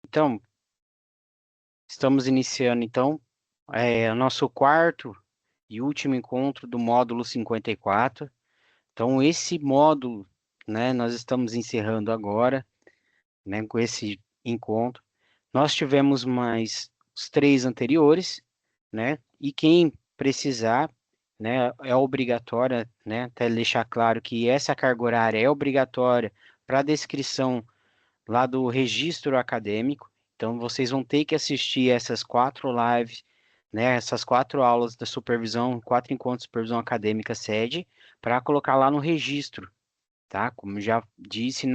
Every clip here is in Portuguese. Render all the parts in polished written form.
Então, estamos iniciando, então, o nosso quarto e último encontro do módulo 54. Então, esse módulo, né, nós estamos encerrando agora, né, com esse encontro. Nós tivemos mais os três anteriores, né, e quem precisar, né, é obrigatória, né, até deixar claro que essa carga horária é obrigatória para a descrição lá do registro acadêmico. Então, vocês vão ter que assistir essas 4 lives, né, essas 4 aulas da supervisão, 4 encontros de supervisão acadêmica sede, para colocar lá no registro, tá? Como já disse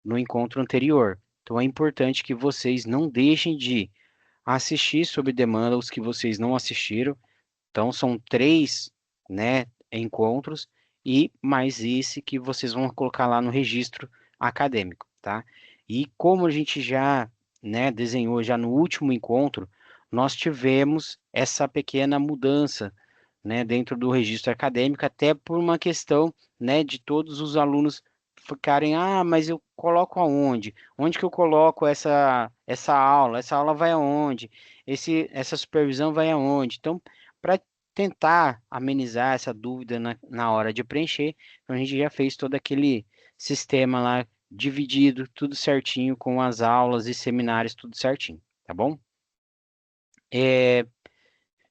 no encontro anterior. Então, é importante que vocês não deixem de assistir sob demanda os que vocês não assistiram. Então, são 3, né, encontros e mais esse que vocês vão colocar lá no registro acadêmico, tá? E como a gente já, né, desenhou já no último encontro, nós tivemos essa pequena mudança, né, dentro do registro acadêmico, até por uma questão, né, de todos os alunos ficarem, mas eu coloco aonde? Onde que eu coloco essa aula? Essa aula vai aonde? Essa supervisão vai aonde? Então, para tentar amenizar essa dúvida na hora de preencher, então a gente já fez todo aquele sistema lá dividido, tudo certinho, com as aulas e seminários, tudo certinho, tá bom? É,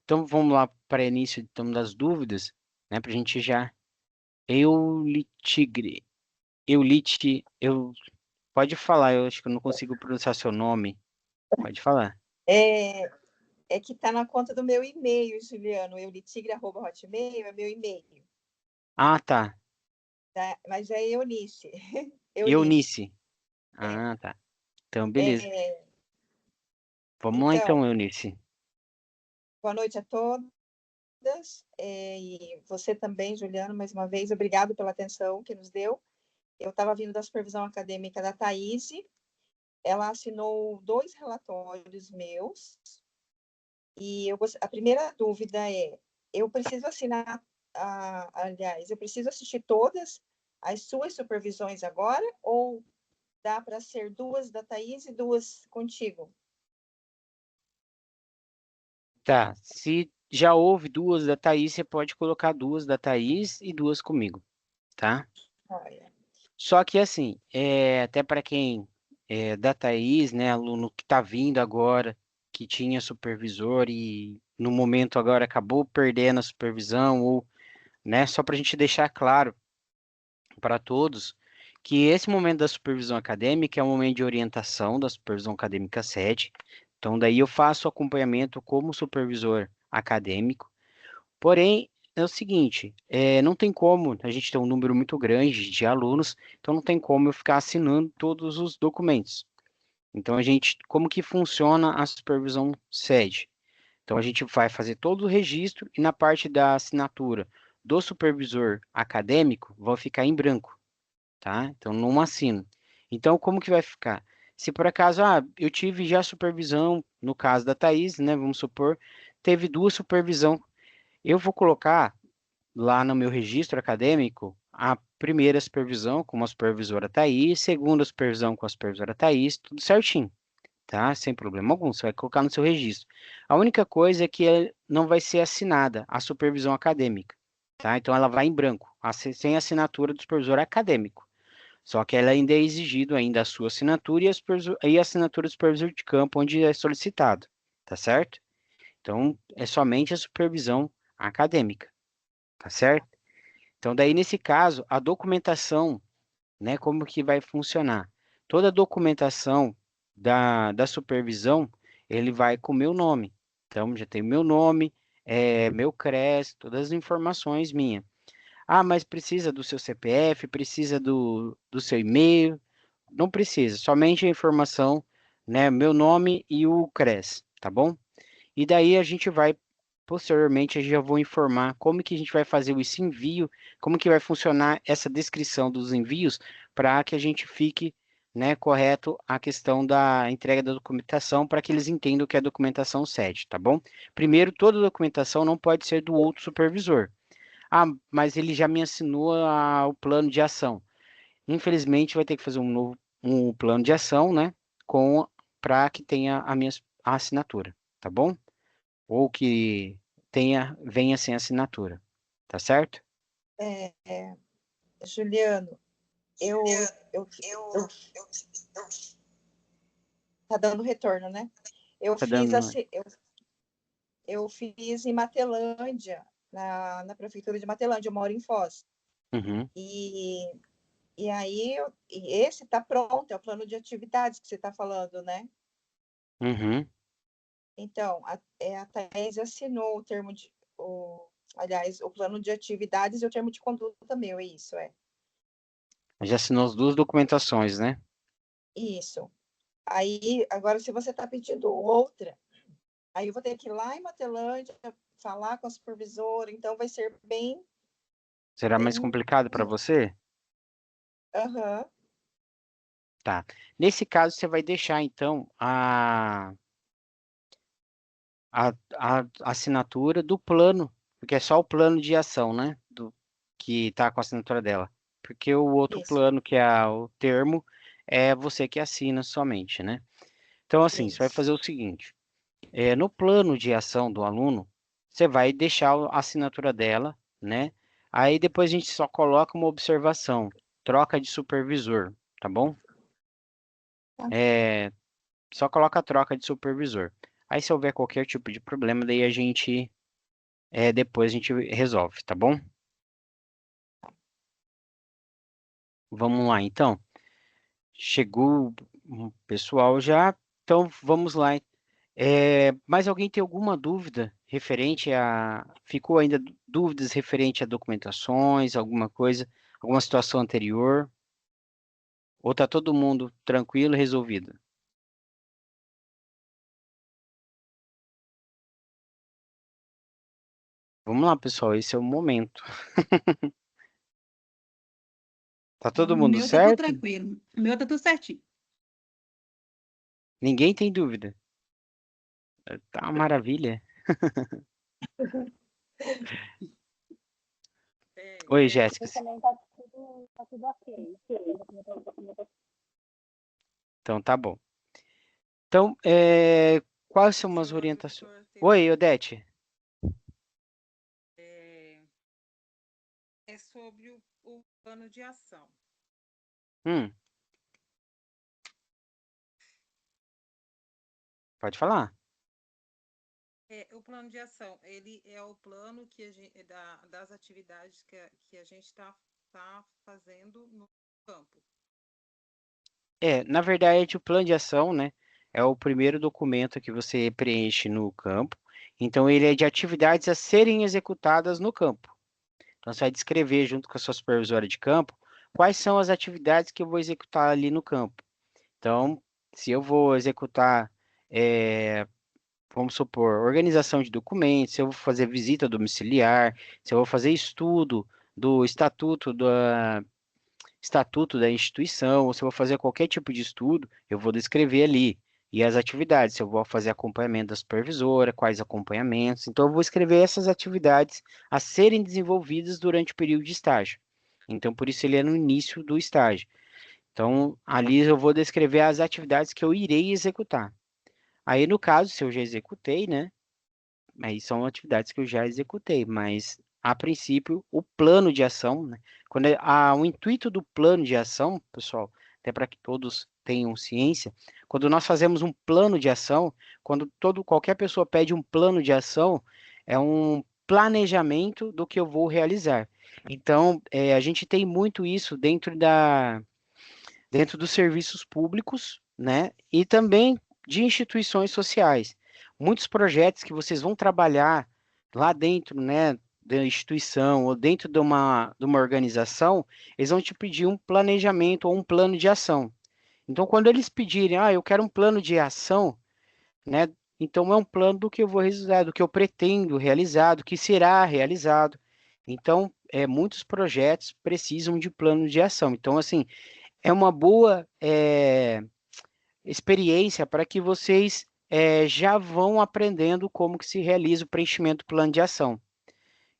então vamos lá para início então, das dúvidas, né? Para a gente já. Eulitigre. Pode falar, eu acho que eu não consigo pronunciar seu nome. Pode falar. É, é que está na conta do meu e-mail, Juliano. Euritigre@hotmail é meu e-mail. Ah, tá. Tá? Mas é Eunice. Eunice. Eunice. É. Ah, tá. Então, beleza. É, Vamos lá então, então, Eunice. boa noite a todas. E você também, Juliano, mais uma vez, obrigado pela atenção que nos deu. Eu estava vindo da supervisão acadêmica da Thaís. Ela assinou 2 relatórios meus. E a primeira dúvida é: eu preciso assinar, aliás, eu preciso assistir todas as suas supervisões agora, ou dá para ser 2 da Thaís e 2 contigo? Tá. Se já houve 2 da Thaís, você pode colocar 2 da Thaís e 2 comigo, tá? Olha, Só que assim, até para quem é da Thaís, né, aluno que está vindo agora, que tinha supervisor e no momento agora acabou perdendo a supervisão, ou, né, só para a gente deixar claro para todos que esse momento da supervisão acadêmica é um momento de orientação da supervisão acadêmica sede. Então, daí eu faço acompanhamento como supervisor acadêmico. Porém, é o seguinte, não tem como, a gente tem um número muito grande de alunos, então não tem como eu ficar assinando todos os documentos. Então, como que funciona a supervisão sede? Então, a gente vai fazer todo o registro e na parte da assinatura do supervisor acadêmico, vai ficar em branco, tá? Então, não assino. Então, como que vai ficar? Se por acaso, eu tive já supervisão, no caso da Thaís, né, vamos supor, teve 2 supervisão, eu vou colocar lá no meu registro acadêmico a primeira supervisão com a supervisora Thaís, segunda supervisão com a supervisora Thaís, tudo certinho, tá? Sem problema algum, você vai colocar no seu registro. A única coisa é que não vai ser assinada a supervisão acadêmica, tá? Então ela vai em branco, sem assinatura do supervisor acadêmico. Só que ela ainda é exigido ainda a sua assinatura e a assinatura do supervisor de campo, onde é solicitado, tá certo? Então, é somente a supervisão acadêmica, tá certo? Então, daí, nesse caso, a documentação, né, como que vai funcionar? Toda a documentação da supervisão, ele vai com o meu nome. Então, já tem o meu nome, meu CRES, todas as informações minhas. Mas precisa do seu CPF, precisa do seu e-mail? Não precisa, somente a informação, né, meu nome e o CRES, tá bom? E daí a gente vai, posteriormente, eu já vou informar como que a gente vai fazer esse envio, como que vai funcionar essa descrição dos envios, para que a gente fique, né, correto a questão da entrega da documentação, para que eles entendam que é a documentação sede, tá bom? Primeiro, toda documentação não pode ser do outro supervisor. Mas ele já me assinou o plano de ação. Infelizmente, vai ter que fazer um plano de ação, né? para que tenha a assinatura, tá bom? Ou que venha sem assinatura, tá certo? É, Juliano, eu, eu, eu, tá dando retorno, né? Eu Tá fiz dando. assim, eu fiz em Matelândia, na prefeitura de Matelândia, eu moro em Foz. Uhum, E, e aí, e esse está pronto, é o plano de atividades que você está falando, né? uhum. Então, a Thaís assinou o termo de. Aliás, o plano de atividades e o termo de conduta meu, é isso, é. Já assinou as duas documentações, né? Isso. Aí, agora, se você está pedindo outra, aí eu vou ter que ir lá em Matelândia, falar com a supervisora, então vai ser bem, Será mais bem. complicado para você? Aham, Tá. Nesse caso, você vai deixar, então, a assinatura do plano, porque é só o plano de ação, né? Que está com a assinatura dela. Porque o outro isso, plano, que é o termo, é você que assina somente, né? Então, assim, você vai isso. fazer o seguinte: no plano de ação do aluno, você vai deixar a assinatura dela, né? Aí depois a gente só coloca uma observação, troca de supervisor, tá bom? Tá, É, só coloca a troca de supervisor. Aí se houver qualquer tipo de problema, daí depois a gente resolve, tá bom? Vamos lá, então. Chegou o pessoal já, então vamos lá. Mais alguém tem alguma dúvida referente a... Ficou ainda dúvidas referente a documentações, alguma coisa, alguma situação anterior? Ou tá todo mundo tranquilo e resolvido? Vamos lá, pessoal, esse é o momento. Tá todo O mundo meu tá tudo certo? tranquilo. O meu tá tudo certinho. Ninguém tem dúvida. Tá uma maravilha. Oi, Jéssica. Também tá tudo ok. Então tá bom. Então, quais são umas Professor, orientações? professor, tem Oi, Odete. é, é sobre o plano de ação. Hum, pode falar. O plano de ação, ele é o plano que das atividades que a gente tá fazendo no campo. Na verdade, o plano de ação, né, é o primeiro documento que você preenche no campo. Então, ele é de atividades a serem executadas no campo. Então, você vai descrever, junto com a sua supervisora de campo, quais são as atividades que eu vou executar ali no campo. Então, se eu vou executar, vamos supor, organização de documentos, se eu vou fazer visita domiciliar, se eu vou fazer estudo do estatuto da instituição, ou se eu vou fazer qualquer tipo de estudo, eu vou descrever ali. E as atividades, se eu vou fazer acompanhamento da supervisora, quais acompanhamentos. Então, eu vou escrever essas atividades a serem desenvolvidas durante o período de estágio. Então, por isso ele é no início do estágio. Então, ali eu vou descrever as atividades que eu irei executar. Aí, no caso, se eu já executei, né? Aí são atividades que eu já executei, mas a princípio o plano de ação, né? O intuito do plano de ação, pessoal, até para que todos tenham ciência, quando nós fazemos um plano de ação, quando qualquer pessoa pede um plano de ação, é um planejamento do que eu vou realizar. Então, a gente tem muito isso dentro dos serviços públicos, né? E também de instituições sociais. Muitos projetos que vocês vão trabalhar lá dentro, né, da instituição ou dentro de uma organização, eles vão te pedir um planejamento ou um plano de ação. Então, quando eles pedirem, eu quero um plano de ação, né? Então, é um plano do que eu vou realizar, do que eu pretendo realizar, do que será realizado. Então, muitos projetos precisam de plano de ação. Então, assim, é uma boa experiência para que vocês já vão aprendendo como que se realiza o preenchimento do plano de ação.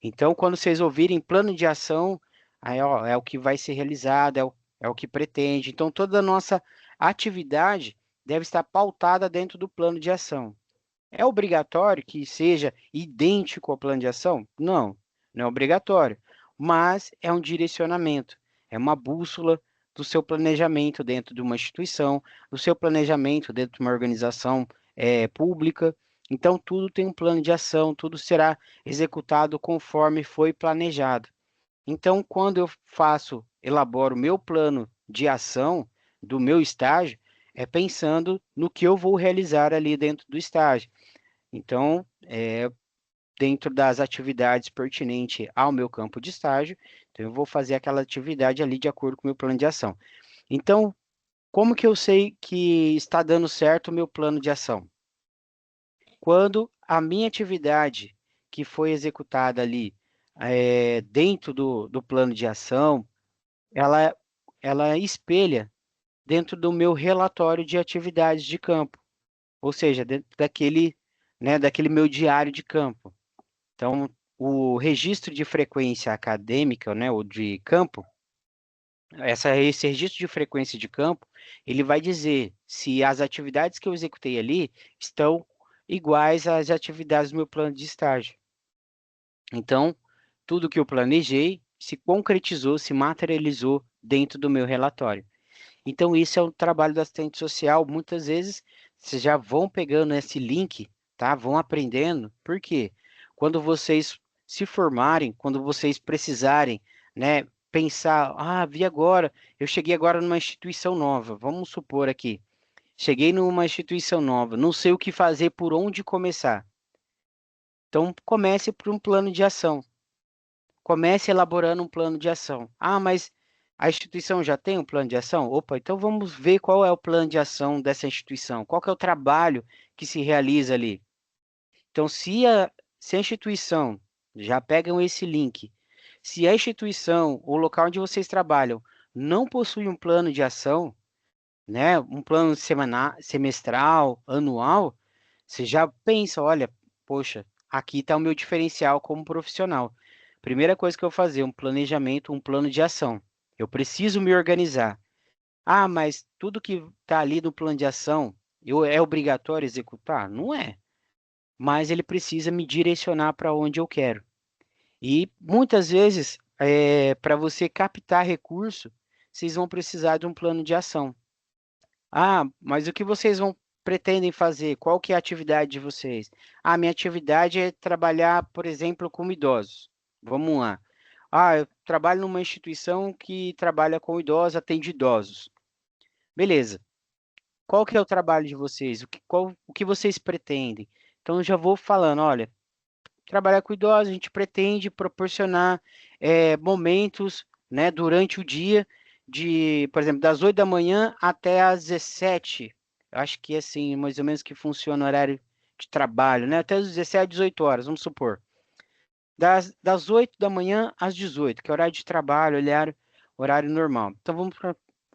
Então, quando vocês ouvirem plano de ação, aí, é o que vai ser realizado, é o que pretende. Então, toda a nossa atividade deve estar pautada dentro do plano de ação. É obrigatório que seja idêntico ao plano de ação? Não, não é obrigatório, mas é um direcionamento, é uma bússola do seu planejamento dentro de uma instituição, do seu planejamento dentro de uma organização pública. Então, tudo tem um plano de ação, tudo será executado conforme foi planejado. Então, quando eu elaboro o meu plano de ação do meu estágio, é pensando no que eu vou realizar ali dentro do estágio. Então, dentro das atividades pertinentes ao meu campo de estágio, então eu vou fazer aquela atividade ali de acordo com o meu plano de ação. Então, como que eu sei que está dando certo o meu plano de ação? Quando a minha atividade que foi executada ali dentro do plano de ação, ela espelha dentro do meu relatório de atividades de campo, ou seja, dentro daquele meu diário de campo. Então, o registro de frequência acadêmica, né, ou de campo, esse registro de frequência de campo, ele vai dizer se as atividades que eu executei ali estão iguais às atividades do meu plano de estágio. Então, tudo que eu planejei se concretizou, se materializou dentro do meu relatório. Então, isso é o trabalho do assistente social. Muitas vezes, vocês já vão pegando esse link, tá? Vão aprendendo. Por quê? Quando vocês se formarem, quando vocês precisarem, né, pensar, vi agora, eu cheguei agora numa instituição nova, vamos supor aqui, cheguei numa instituição nova, não sei o que fazer, por onde começar. Então, comece por um plano de ação. Comece elaborando um plano de ação. Mas a instituição já tem um plano de ação? Opa, então vamos ver qual é o plano de ação dessa instituição, qual que é o trabalho que se realiza ali. Então, se a instituição, já pegam esse link, se a instituição, o local onde vocês trabalham, não possui um plano de ação, né, um plano semestral, anual, você já pensa, olha, poxa, aqui está o meu diferencial como profissional. Primeira coisa que eu vou fazer, um planejamento, um plano de ação. Eu preciso me organizar. Mas tudo que está ali no plano de ação, é obrigatório executar? Não é. Mas ele precisa me direcionar para onde eu quero. E muitas vezes, para você captar recurso, vocês vão precisar de um plano de ação. Mas o que vocês pretendem fazer? Qual que é a atividade de vocês? Minha atividade é trabalhar, por exemplo, com idosos. Vamos lá. Eu trabalho numa instituição que trabalha com idosos, atende idosos. Beleza. Qual que é o trabalho de vocês? O que vocês pretendem? Então, eu já vou falando, olha, trabalhar com idosos, a gente pretende proporcionar momentos, né, durante o dia, por exemplo, das 8 da manhã até às 17. Eu acho que é assim, mais ou menos que funciona o horário de trabalho, né? Até as 17, 18 horas, vamos supor. Das 8 da manhã às 18, que é horário de trabalho, horário normal. Então,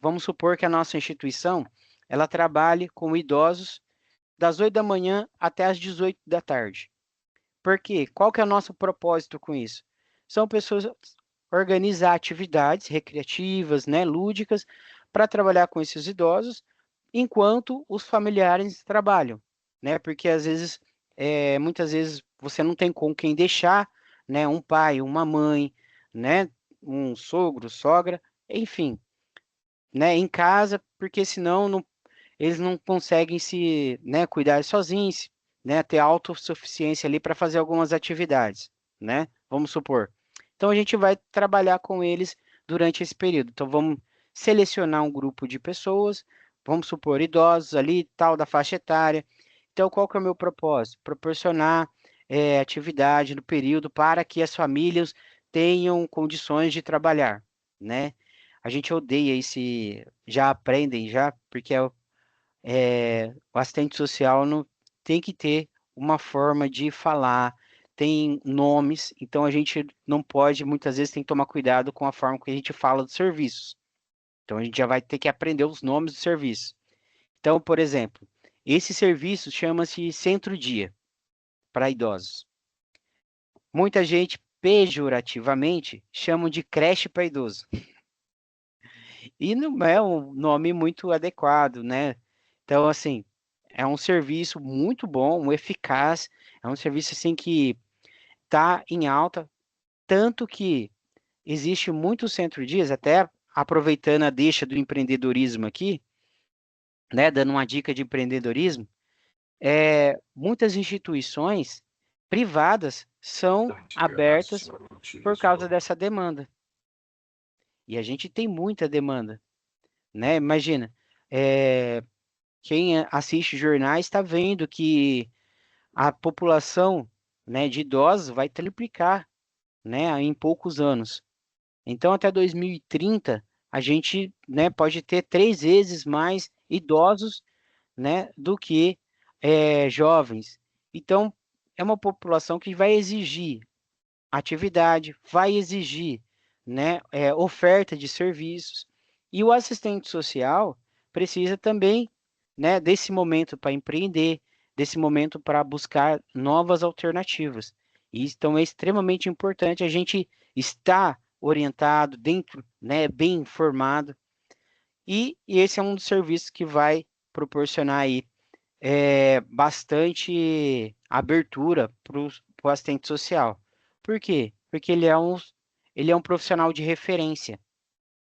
vamos supor que a nossa instituição, ela trabalhe com idosos das 8 da manhã até às 18 da tarde. Por quê? Qual que é o nosso propósito com isso? São pessoas organizar atividades recreativas, né, lúdicas, para trabalhar com esses idosos, enquanto os familiares trabalham, né? Porque muitas vezes você não tem com quem deixar, né, um pai, uma mãe, né, um sogro, sogra, enfim, né, em casa, porque senão eles não conseguem né, cuidar sozinhos, né, ter autossuficiência ali para fazer algumas atividades, né? Vamos supor. Então a gente vai trabalhar com eles durante esse período. Então vamos selecionar um grupo de pessoas, vamos supor idosos ali, tal da faixa etária. Então qual que é o meu propósito? Proporcionar atividade no período para que as famílias tenham condições de trabalhar, né? A gente odeia já aprendem já, porque o assistente social não tem que ter uma forma de falar, tem nomes, então a gente não pode, muitas vezes tem que tomar cuidado com a forma que a gente fala dos serviços. Então a gente já vai ter que aprender os nomes dos serviços. Então, por exemplo, esse serviço chama-se Centro-Dia para idosos. Muita gente pejorativamente chama de creche para idoso. E não é um nome muito adequado, né? Então, assim, é um serviço muito bom, eficaz, é um serviço assim que está em alta, tanto que existe muitos centro-dias, até aproveitando a deixa do empreendedorismo aqui, né, dando uma dica de empreendedorismo, muitas instituições privadas são abertas por causa dessa demanda. E a gente tem muita demanda, né? Imagina, quem assiste jornais está vendo que a população, né, de idosos vai triplicar, né, em poucos anos. Então, até 2030, a gente, né, pode ter 3 vezes mais idosos, né, do que jovens. Então, é uma população que vai exigir atividade, vai exigir, né, oferta de serviços. E o assistente social precisa também, né, desse momento para empreender, desse momento para buscar novas alternativas. E então é extremamente importante a gente estar orientado, dentro, né, bem informado. E esse é um dos serviços que vai proporcionar aí bastante abertura para o assistente social. Por quê? Porque ele é um profissional de referência,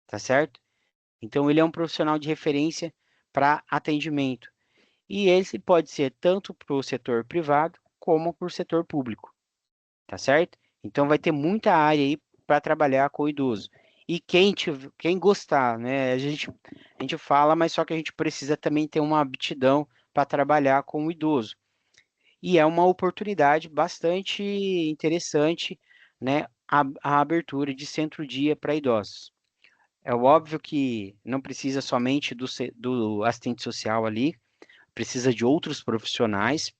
tá certo? Então, ele é um profissional de referência para atendimento. E esse pode ser tanto para o setor privado como para o setor público, tá certo? Então, vai ter muita área aí para trabalhar com o idoso. E quem gostar, né? A gente fala, mas só que a gente precisa também ter uma aptidão para trabalhar com o idoso. E é uma oportunidade bastante interessante, né, a abertura de centro-dia para idosos. É óbvio que não precisa somente do assistente social ali, precisa de outros profissionais,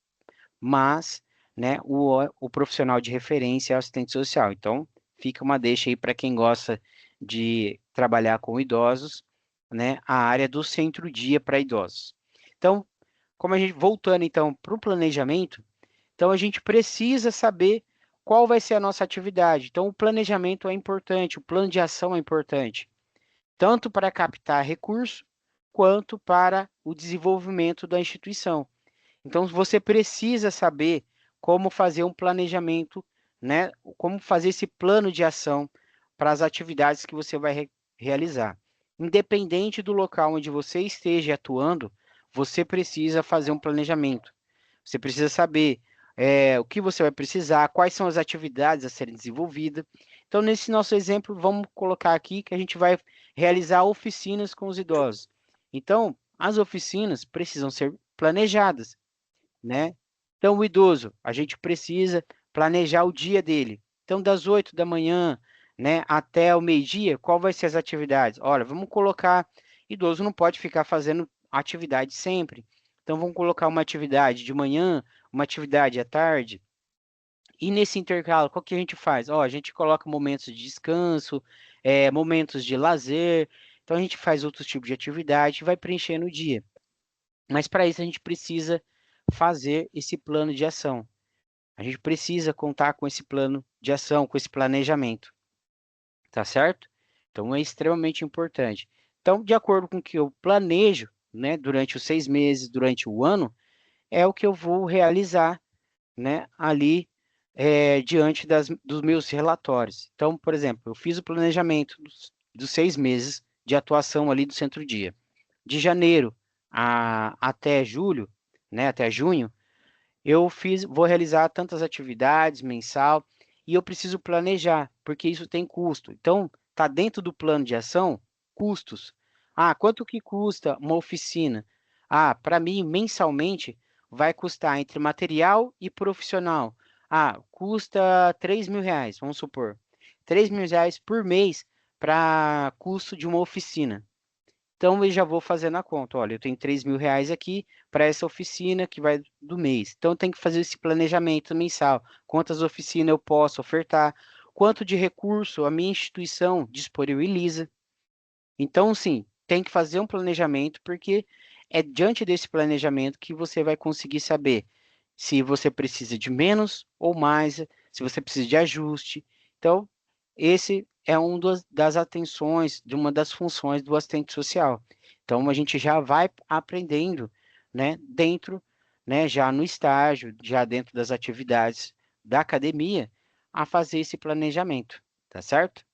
mas, né, o profissional de referência é o assistente social. Então, fica uma deixa aí para quem gosta de trabalhar com idosos, né, a área do centro-dia para idosos. Então, como a gente voltando então para o planejamento, então a gente precisa saber qual vai ser a nossa atividade. Então, o planejamento é importante, o plano de ação é importante, tanto para captar recurso quanto para o desenvolvimento da instituição. Então, você precisa saber como fazer um planejamento, né? Como fazer esse plano de ação para as atividades que você vai realizar. Independente do local onde você esteja atuando, você precisa fazer um planejamento. Você precisa saber o que você vai precisar, quais são as atividades a serem desenvolvidas. Então, nesse nosso exemplo, vamos colocar aqui que a gente vai realizar oficinas com os idosos. Então, as oficinas precisam ser planejadas, né? Então, o idoso, a gente precisa planejar o dia dele. Então, das 8 da manhã, né, até o meio-dia, qual vai ser as atividades? Olha, vamos colocar, idoso não pode ficar fazendo atividade sempre. Então, vamos colocar uma atividade de manhã, uma atividade à tarde. E nesse intervalo, qual que a gente faz? Ó, a gente coloca momentos de descanso, momentos de lazer. Então, a gente faz outros tipos de atividade e vai preenchendo o dia. Mas para isso a gente precisa fazer esse plano de ação. A gente precisa contar com esse plano de ação, com esse planejamento, tá certo? Então é extremamente importante. Então, de acordo com o que eu planejo, né, durante os 6 meses, durante o ano, é o que eu vou realizar, né, ali diante dos meus relatórios. Então, por exemplo, eu fiz o planejamento dos 6 meses de atuação ali do Centro-Dia. De janeiro até julho, né, até junho, vou realizar tantas atividades mensal e eu preciso planejar, porque isso tem custo. Então, está dentro do plano de ação, custos. Ah, quanto que custa uma oficina? Ah, para mim, mensalmente, vai custar entre material e profissional. Ah, custa R$ 3.000, vamos supor. R$ 3.000 por mês para custo de uma oficina. Então, eu já vou fazendo a conta. Olha, eu tenho R$ 3.000 aqui para essa oficina que vai do mês. Então, eu tenho que fazer esse planejamento mensal. Quantas oficinas eu posso ofertar? Quanto de recurso a minha instituição disponibiliza? Então, sim, tem que fazer um planejamento, porque é diante desse planejamento que você vai conseguir saber se você precisa de menos ou mais, se você precisa de ajuste. Então, esse é das atenções, de uma das funções do assistente social. Então, a gente já vai aprendendo, né, dentro, né, já no estágio, já dentro das atividades da academia, a fazer esse planejamento, tá certo?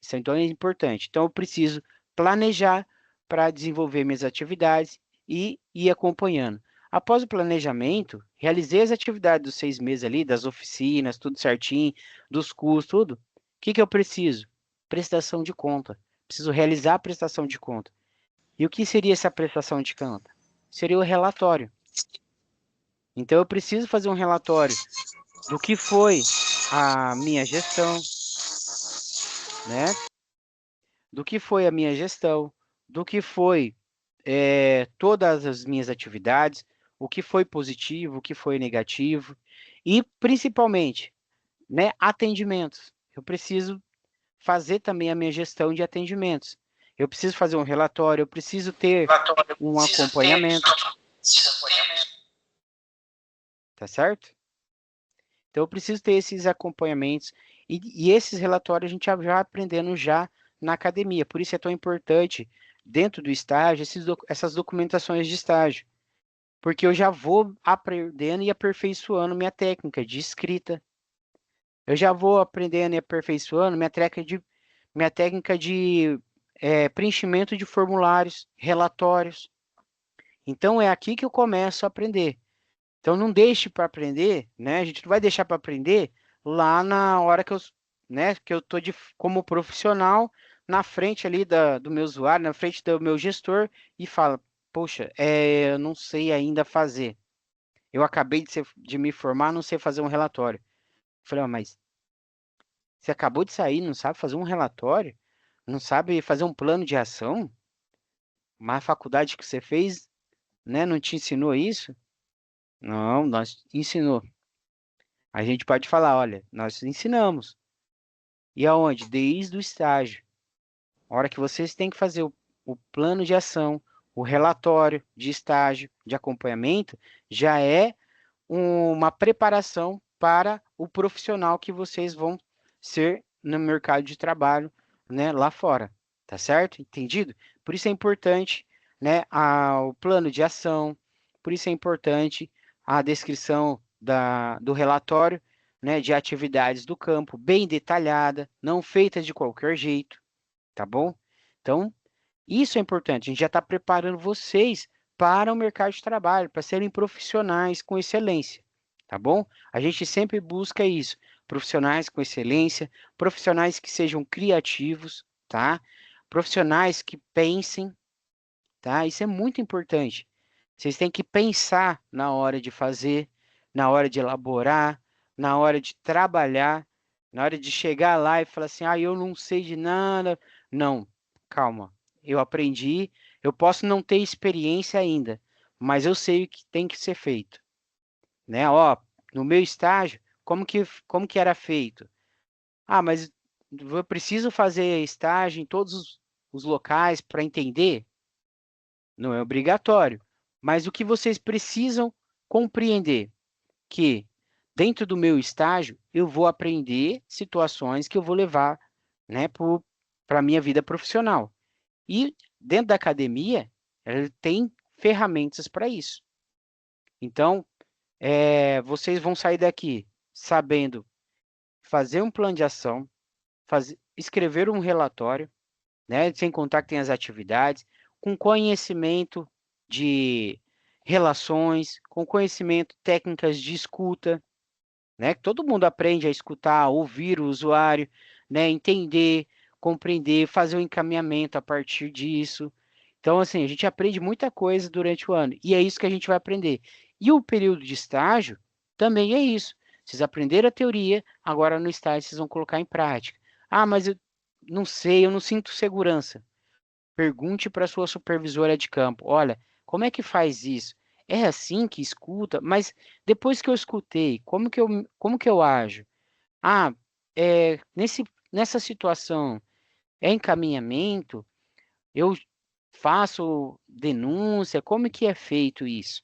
Isso então é importante. Então eu preciso planejar para desenvolver minhas atividades e ir acompanhando. Após o planejamento, realizei as atividades dos 6 meses ali, das oficinas, tudo certinho, dos cursos, tudo. O que que eu preciso? Prestação de conta. Preciso realizar a prestação de conta. E o que seria essa prestação de conta? Seria o relatório. Então eu preciso fazer um relatório do que foi a minha gestão, né? Do que foi a minha gestão, do que foi todas as minhas atividades, o que foi positivo, o que foi negativo e principalmente, né, atendimentos. Eu preciso fazer também a minha gestão de atendimentos. Eu preciso fazer um relatório, eu preciso ter um acompanhamento, tá certo? Então eu preciso ter esses acompanhamentos e esses relatórios a gente já vai aprendendo já na academia. Por isso é tão importante dentro do estágio essas documentações de estágio, porque eu já vou aprendendo e aperfeiçoando minha técnica de escrita. Eu já vou aprendendo e aperfeiçoando minha técnica de preenchimento de formulários, relatórios. Então é aqui que eu começo a aprender. Então não deixe para aprender, né? A gente não vai deixar para aprender lá na hora que né, que eu tô como profissional na frente ali do meu usuário, na frente do meu gestor e fala, poxa, eu não sei ainda fazer. Eu acabei de me formar, não sei fazer um relatório. Eu falei, mas você acabou de sair, não sabe fazer um relatório? Não sabe fazer um plano de ação? Mas a faculdade que você fez, né, não te ensinou isso? Não, nós ensinou. A gente pode falar, olha, nós ensinamos. E aonde? Desde o estágio. A hora que vocês têm que fazer o plano de ação, o relatório de estágio, de acompanhamento, já é uma preparação para o profissional que vocês vão ser no mercado de trabalho, né, lá fora. Tá certo? Entendido? Por isso é importante, né, o plano de ação, por isso é importante a descrição do relatório, né, de atividades do campo, bem detalhada, não feita de qualquer jeito, tá bom? Então, isso é importante, a gente já está preparando vocês para o mercado de trabalho, para serem profissionais com excelência, tá bom? A gente sempre busca isso, profissionais com excelência, profissionais que sejam criativos, tá? Profissionais que pensem, tá? Isso é muito importante. Vocês têm que pensar na hora de fazer, na hora de elaborar, na hora de trabalhar, na hora de chegar lá e falar assim, eu não sei de nada. Não, calma. Eu aprendi, eu posso não ter experiência ainda, mas eu sei o que tem que ser feito, né? Ó, no meu estágio, como que era feito? Mas eu preciso fazer estágio em todos os locais para entender? Não é obrigatório. Mas o que vocês precisam compreender? Que dentro do meu estágio, eu vou aprender situações que eu vou levar, né, para a minha vida profissional. E dentro da academia, ela tem ferramentas para isso. Então, vocês vão sair daqui sabendo fazer um plano de ação, escrever um relatório, né, sem contar que tem as atividades, com conhecimento de relações, com conhecimento técnicas de escuta, né, que todo mundo aprende a escutar, ouvir o usuário, né, entender, compreender, fazer o encaminhamento a partir disso. Então, assim, a gente aprende muita coisa durante o ano e é isso que a gente vai aprender. E o período de estágio também é isso. Vocês aprenderam a teoria, agora no estágio vocês vão colocar em prática. Mas eu não sei, eu não sinto segurança. Pergunte para sua supervisora de campo. Olha, como é que faz isso? É assim que escuta? Mas depois que eu escutei, como que eu ajo? Ah, nessa situação, é encaminhamento? Eu faço denúncia? Como que é feito isso?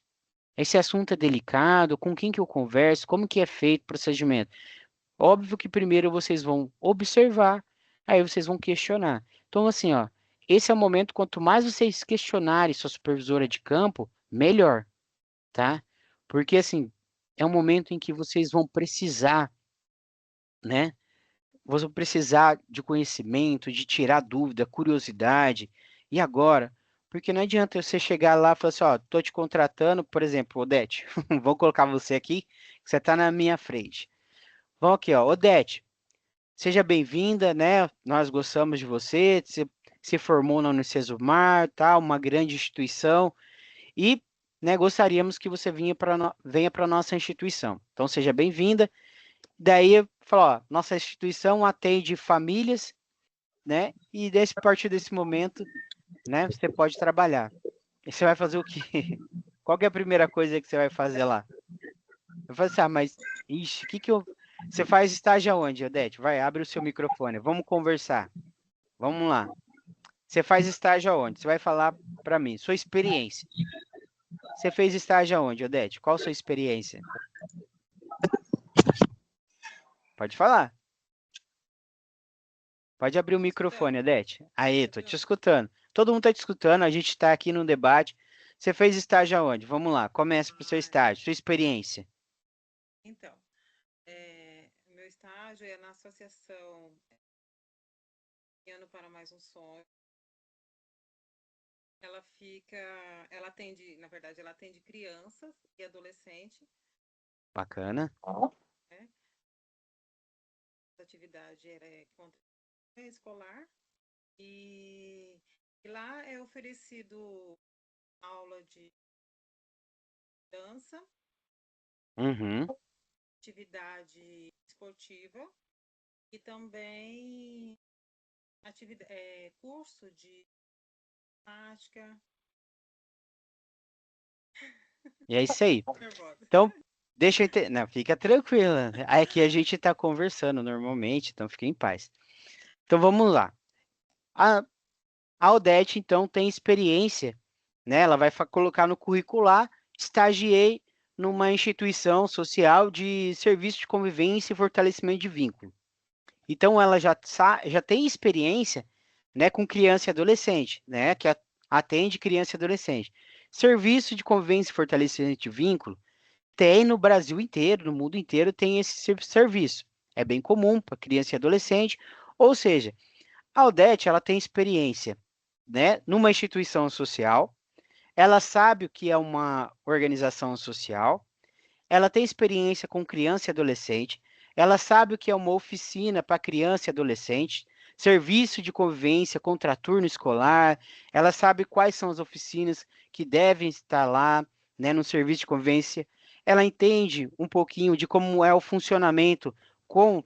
Esse assunto é delicado? Com quem que eu converso? Como que é feito o procedimento? Óbvio que primeiro vocês vão observar, aí vocês vão questionar. Então, assim, ó, esse é o momento, quanto mais vocês questionarem sua supervisora de campo, melhor. tá? Porque, assim, é um momento em que vocês vão precisar, né? Vão precisar de conhecimento, de tirar dúvida, curiosidade. E agora? Porque não adianta você chegar lá e falar assim, ó, tô te contratando, por exemplo, Odete, vou colocar você aqui, que você tá na minha frente. Vamos aqui, ó, Odete, seja bem-vinda, né? Nós gostamos de você, você se formou na Unicesumar, tá? Uma grande instituição, e, né, gostaríamos que você venha para a nossa instituição. Então, seja bem-vinda. Daí, fala, ó, nossa instituição atende famílias, né? E a partir desse momento, né, você pode trabalhar. E você vai fazer o quê? Qual que é a primeira coisa que você vai fazer lá? Eu falei assim, mas, ixi, o que que eu... Você faz estágio aonde, Odete? Vai, abre o seu microfone, vamos conversar. Vamos lá. Você faz estágio aonde? Você vai falar para mim, sua experiência. Você fez estágio aonde, Odete? Qual a sua experiência? Pode falar. Pode abrir o microfone, Odete. Aí, tô te escutando. Todo mundo tá te escutando, a gente tá aqui no debate. Você fez estágio aonde? Vamos lá, comece pro seu estágio, sua experiência. Então, meu estágio é na Associação Ano para Mais um Sonho. Ela atende, na verdade, ela atende crianças e adolescentes, Bacana. né? A atividade é contra escolar e lá é oferecido aula de dança, Uhum. atividade esportiva e também curso de ginástica. E é isso aí. Nervosa. Então, deixa eu entender. Não, fica tranquila. Aqui a gente tá conversando normalmente, então fique em paz. Então vamos lá. A, a Odete, então, tem experiência, né? Ela vai colocar no curricular, estagiei numa instituição social de serviço de convivência e fortalecimento de vínculo. Então, ela já tem experiência, né, com criança e adolescente, né, que atende criança e adolescente. Serviço de convivência e fortalecimento de vínculo tem no Brasil inteiro, no mundo inteiro, tem esse serviço. É bem comum para criança e adolescente, ou seja, a Odete, ela tem experiência, né, numa instituição social, ela sabe o que é uma organização social, ela tem experiência com criança e adolescente, ela sabe o que é uma oficina para criança e adolescente, serviço de convivência, contraturno escolar, ela sabe quais são as oficinas que devem estar lá, né, no serviço de convivência, ela entende um pouquinho de como é o funcionamento com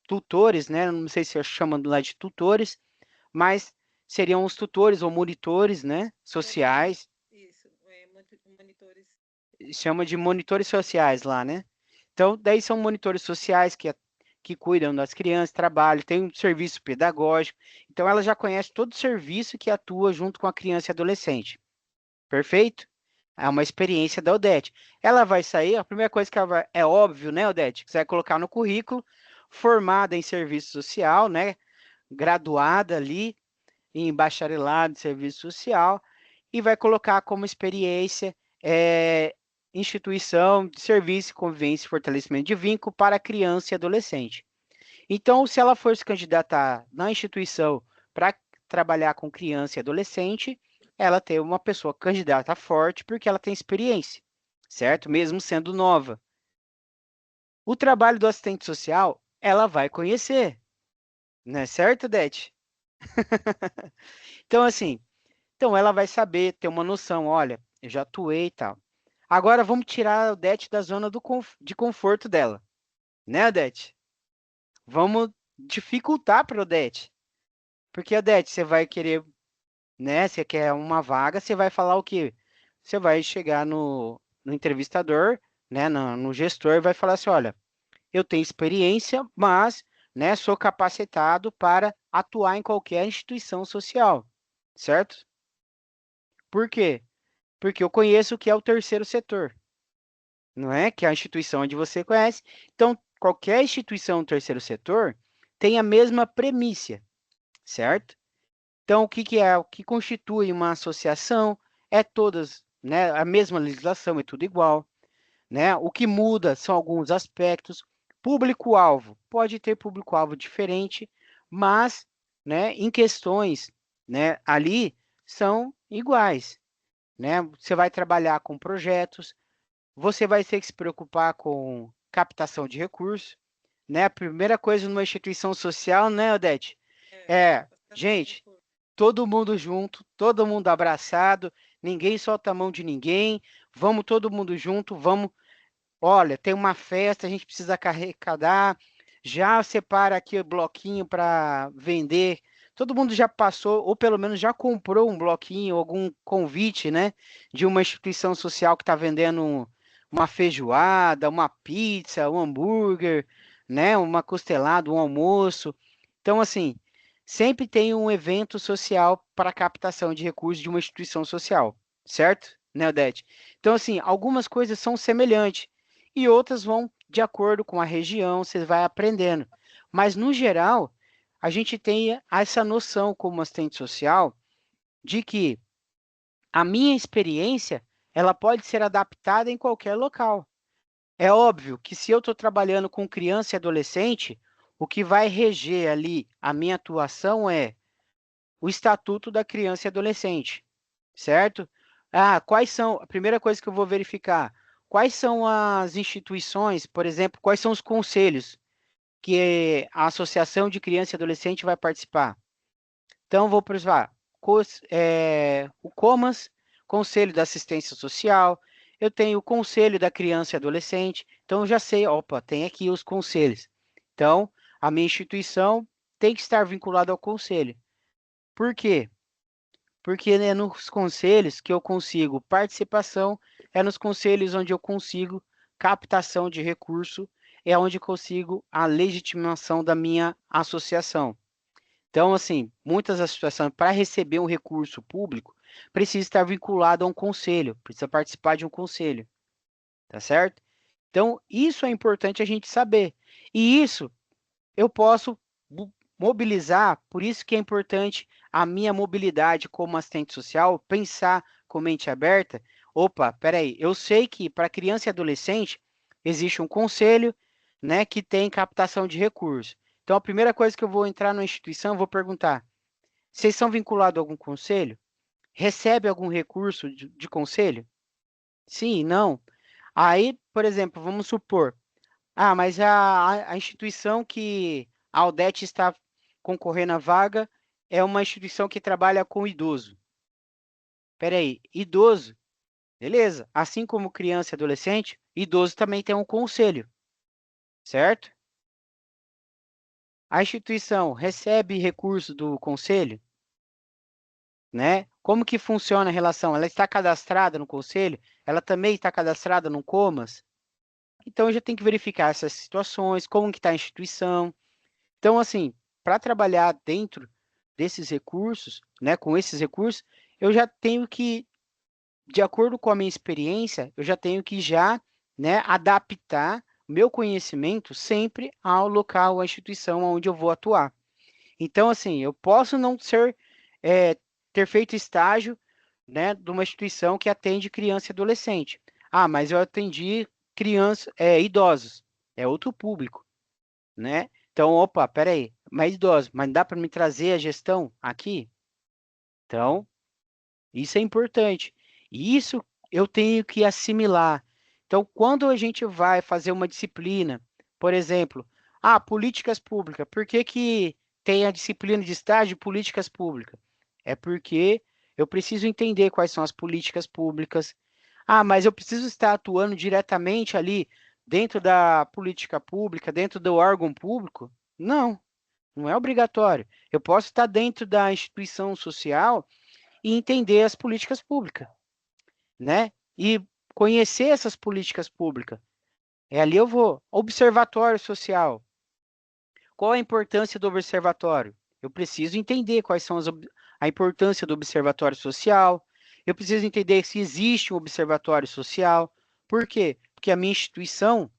tutores, né, não sei se eu chamo lá de tutores, mas seriam os tutores ou monitores, né, sociais, Isso, monitores. chama de monitores sociais lá, né? Então, daí são monitores sociais que cuidam das crianças, trabalham, tem um serviço pedagógico. Então, ela já conhece todo o serviço que atua junto com a criança e adolescente. Perfeito? É uma experiência da Odete. Ela vai sair, a primeira coisa que ela vai, é óbvio, né, Odete? Que você vai colocar no currículo, formada em serviço social, né? Graduada ali em bacharelado em serviço social, e vai colocar como experiência instituição de serviço, convivência e fortalecimento de vínculo para criança e adolescente. Então, se ela for se candidatar na instituição para trabalhar com criança e adolescente, ela tem uma pessoa candidata forte porque ela tem experiência, certo? Mesmo sendo nova. O trabalho do assistente social, ela vai conhecer, não é certo, Dete? Então, assim, então ela vai saber, ter uma noção, olha, eu já atuei e tal. Agora vamos tirar a Odete da zona de conforto dela, né, Odete? Vamos dificultar para a Odete. Porque, Odete, você vai querer, né? Você quer uma vaga, você vai falar o quê? Você vai chegar no entrevistador, né? No gestor, e vai falar assim: olha, eu tenho experiência, mas, né, sou capacitado para atuar em qualquer instituição social, certo? Por quê? Porque eu conheço o que é o terceiro setor, não é? Que é a instituição onde você conhece. Então, qualquer instituição do terceiro setor tem a mesma premissa, certo? Então, o que é? O que constitui uma associação é todas né? A mesma legislação, é tudo igual, né? O que muda são alguns aspectos. Público-alvo, pode ter público-alvo diferente, mas, né, em questões, né, ali são iguais, né? Você vai trabalhar com projetos, você vai ter que se preocupar com captação de recursos, né? A primeira coisa numa instituição social, né, Odete? É, Captação de gente, recursos. todo mundo junto, todo mundo abraçado, ninguém solta a mão de ninguém, vamos todo mundo junto, vamos. Olha, tem uma festa, a gente precisa arrecadar, já separa aqui o bloquinho para vender. Todo mundo já passou, ou pelo menos já comprou um bloquinho, algum convite, né, de uma instituição social que está vendendo uma feijoada, uma pizza, um hambúrguer, né, uma costelada, um almoço. Então, assim, sempre tem um evento social para captação de recursos de uma instituição social, certo, né, Odete? Então, assim, algumas coisas são semelhantes e outras vão de acordo com a região, você vai aprendendo. Mas, no geral, a gente tem essa noção como assistente social de que a minha experiência ela pode ser adaptada em qualquer local. É óbvio que se eu estou trabalhando com criança e adolescente, o que vai reger ali a minha atuação é o Estatuto da Criança e Adolescente, certo? Ah, quais são, a primeira coisa que eu vou verificar, quais são as instituições, por exemplo, quais são os conselhos que a Associação de Criança e Adolescente vai participar. Então, vou participar, o COMAS, Conselho da Assistência Social, eu tenho o Conselho da Criança e Adolescente, então eu já sei, opa, tem aqui os conselhos. Então, a minha instituição tem que estar vinculada ao conselho. Por quê? Porque é nos conselhos que eu consigo participação, é nos conselhos onde eu consigo captação de recurso, é onde eu consigo a legitimação da minha associação. Então, assim, muitas das situações, para receber um recurso público, precisa estar vinculado a um conselho, precisa participar de um conselho, tá certo? Então, isso é importante a gente saber. E isso eu posso mobilizar, por isso que é importante a minha mobilidade como assistente social, pensar com mente aberta. Opa, peraí, eu sei que para criança e adolescente existe um conselho, né, que tem captação de recursos. Então, a primeira coisa que eu vou entrar na instituição, eu vou perguntar: vocês são vinculados a algum conselho? Recebe algum recurso de conselho? Sim, não. Aí, por exemplo, vamos supor, mas a instituição que a Aldete está concorrendo à vaga é uma instituição que trabalha com idoso. Espera aí, idoso, beleza. Assim como criança e adolescente, idoso também tem um conselho, certo? A instituição recebe recurso do conselho, né? Como que funciona a relação? Ela está cadastrada no conselho? Ela também está cadastrada no Comas? Então, eu já tenho que verificar essas situações, como que está a instituição. Então, assim, para trabalhar dentro desses recursos, né, com esses recursos, eu já tenho que, de acordo com a minha experiência, eu já tenho que já, né, adaptar meu conhecimento sempre ao local, à instituição onde eu vou atuar. Então, assim, eu posso não é, ter feito estágio, né, de uma instituição que atende criança e adolescente. Ah, mas eu atendi criança, idosos, é outro público, né? Então, opa, peraí, mais idosos, mas dá para me trazer a gestão aqui? Então, isso é importante. E isso eu tenho que assimilar. Então, quando a gente vai fazer uma disciplina, por exemplo, políticas públicas, por que que tem a disciplina de estágio de políticas públicas? É porque eu preciso entender quais são as políticas públicas. Mas eu preciso estar atuando diretamente ali dentro da política pública, dentro do órgão público? Não, não é obrigatório. Eu posso estar dentro da instituição social e entender as políticas públicas, né? E conhecer essas políticas públicas. Ali eu vou. Observatório social. Qual a importância do observatório? Eu preciso entender quais são a importância do observatório social. Eu preciso entender se existe um observatório social. Por quê? Porque a minha instituição,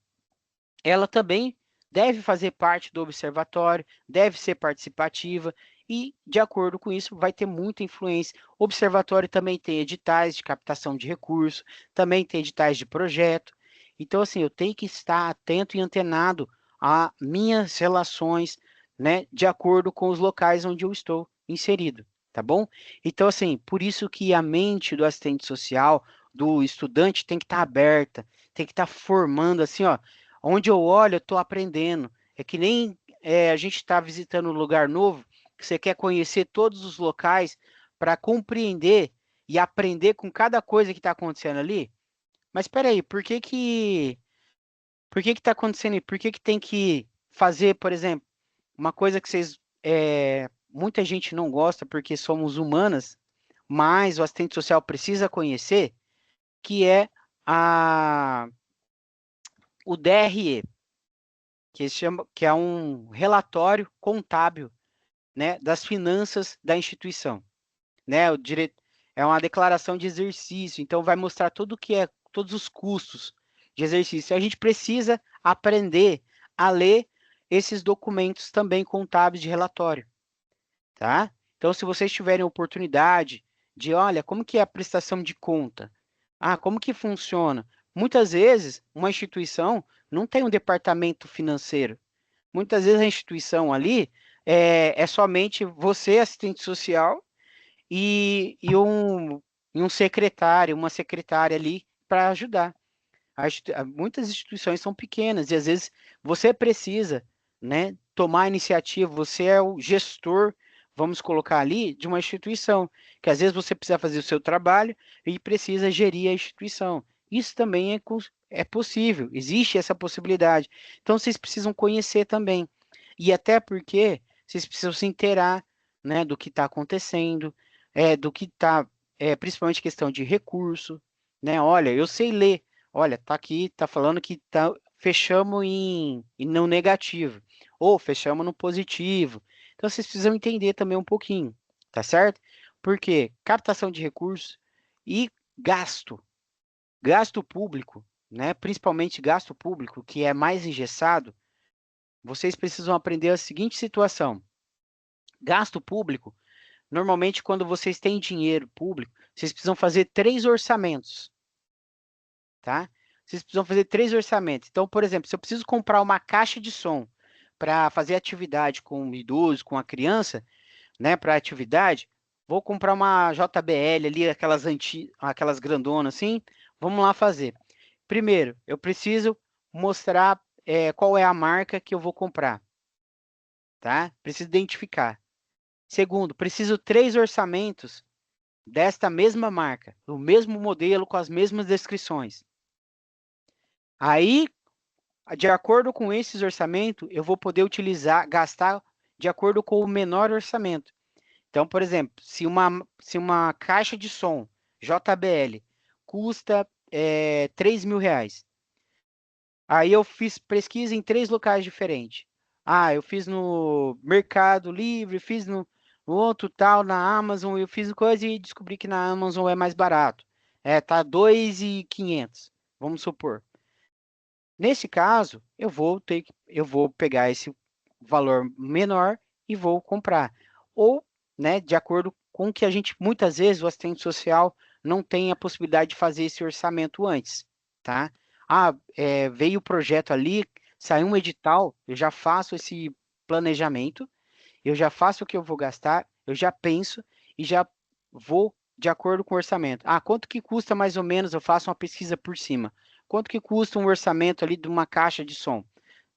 ela também deve fazer parte do observatório, deve ser participativa. e, de acordo com isso, vai ter muita influência. O observatório também tem editais de captação de recursos, também tem editais de projeto. Então, assim, eu tenho que estar atento e antenado a minhas relações, né, de acordo com os locais onde eu estou inserido, tá bom? Então, assim, por isso que a mente do assistente social, do estudante, tem que estar aberta, tem que estar formando, assim, ó, onde eu olho, eu estou aprendendo. É que nem a gente está visitando um lugar novo, que você quer conhecer todos os locais para compreender e aprender com cada coisa que está acontecendo ali. Mas espera aí, por que está acontecendo isso? Por que tem que fazer, por exemplo, uma coisa que muita gente não gosta porque somos humanas, mas o assistente social precisa conhecer, que é a, o DRE, que é um relatório contábil, né, das finanças da instituição, né? É uma declaração de exercício, então vai mostrar tudo que é todos os custos de exercício. A gente precisa aprender a ler esses documentos também contábeis de relatório, tá? Então, se vocês tiverem oportunidade de, olha, como que é a prestação de conta? Ah, como que funciona? Muitas vezes, uma instituição não tem um departamento financeiro. Muitas vezes a instituição ali é somente você, assistente social, e um secretário, uma secretária ali para ajudar. Muitas instituições são pequenas e às vezes você precisa, né, tomar a iniciativa, você é o gestor, vamos colocar ali, de uma instituição, que às vezes você precisa fazer o seu trabalho e precisa gerir a instituição. Isso também é possível, existe essa possibilidade. Então vocês precisam conhecer também. E até porque vocês precisam se inteirar, né, do que está acontecendo, do que está, principalmente questão de recurso, né? Olha, eu sei ler. Olha, tá aqui, tá falando que fechamos em não negativo, ou fechamos no positivo. Então vocês precisam entender também um pouquinho, tá certo? Porque captação de recursos e gasto público, né? Principalmente gasto público, que é mais engessado, vocês precisam aprender a seguinte situação. Gasto público, normalmente quando vocês têm dinheiro público, vocês precisam fazer 3 orçamentos, tá? Vocês precisam fazer 3 orçamentos. Então, por exemplo, se eu preciso comprar uma caixa de som para fazer atividade com o idoso, com a criança, né, para atividade, vou comprar uma JBL ali, aquelas grandonas assim, vamos lá fazer. Primeiro, eu preciso mostrar qual é a marca que eu vou comprar, tá? Preciso identificar. Segundo, preciso 3 orçamentos desta mesma marca, do mesmo modelo, com as mesmas descrições. Aí, de acordo com esses orçamentos, eu vou poder gastar de acordo com o menor orçamento. Então, por exemplo, se uma caixa de som JBL custa R$ 3.000, aí eu fiz pesquisa em 3 locais diferentes. Ah, eu fiz no Mercado Livre, fiz no outro tal, na Amazon, eu fiz coisa e descobri que na Amazon é mais barato. Tá R$ 2.500, vamos supor. Nesse caso, eu vou pegar esse valor menor e vou comprar. Ou, né, de acordo com o que a gente, muitas vezes, o assistente social não tem a possibilidade de fazer esse orçamento antes, tá? Ah, veio o projeto ali, saiu um edital, eu já faço esse planejamento, eu já faço o que eu vou gastar, eu já penso e já vou de acordo com o orçamento. Ah, quanto que custa mais ou menos? Eu faço uma pesquisa por cima. Quanto que custa um orçamento ali de uma caixa de som? R$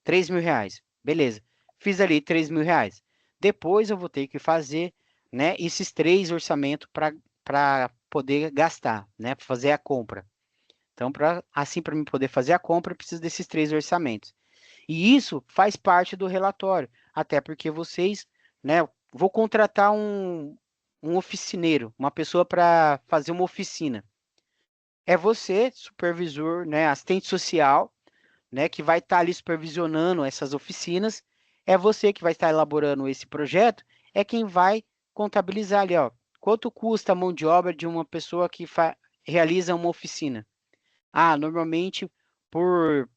3.000. Beleza. Fiz ali R$ 3.000. Depois eu vou ter que fazer, né, esses 3 orçamentos para poder gastar, né, para fazer a compra. Então, assim, para mim poder fazer a compra, eu preciso desses 3 orçamentos. E isso faz parte do relatório, até porque vocês, né, vou contratar um oficineiro, uma pessoa para fazer uma oficina. É você, supervisor, né, assistente social, né, que vai estar ali supervisionando essas oficinas. É você que vai estar elaborando esse projeto, é quem vai contabilizar ali, ó, quanto custa a mão de obra de uma pessoa que realiza uma oficina. Ah, normalmente por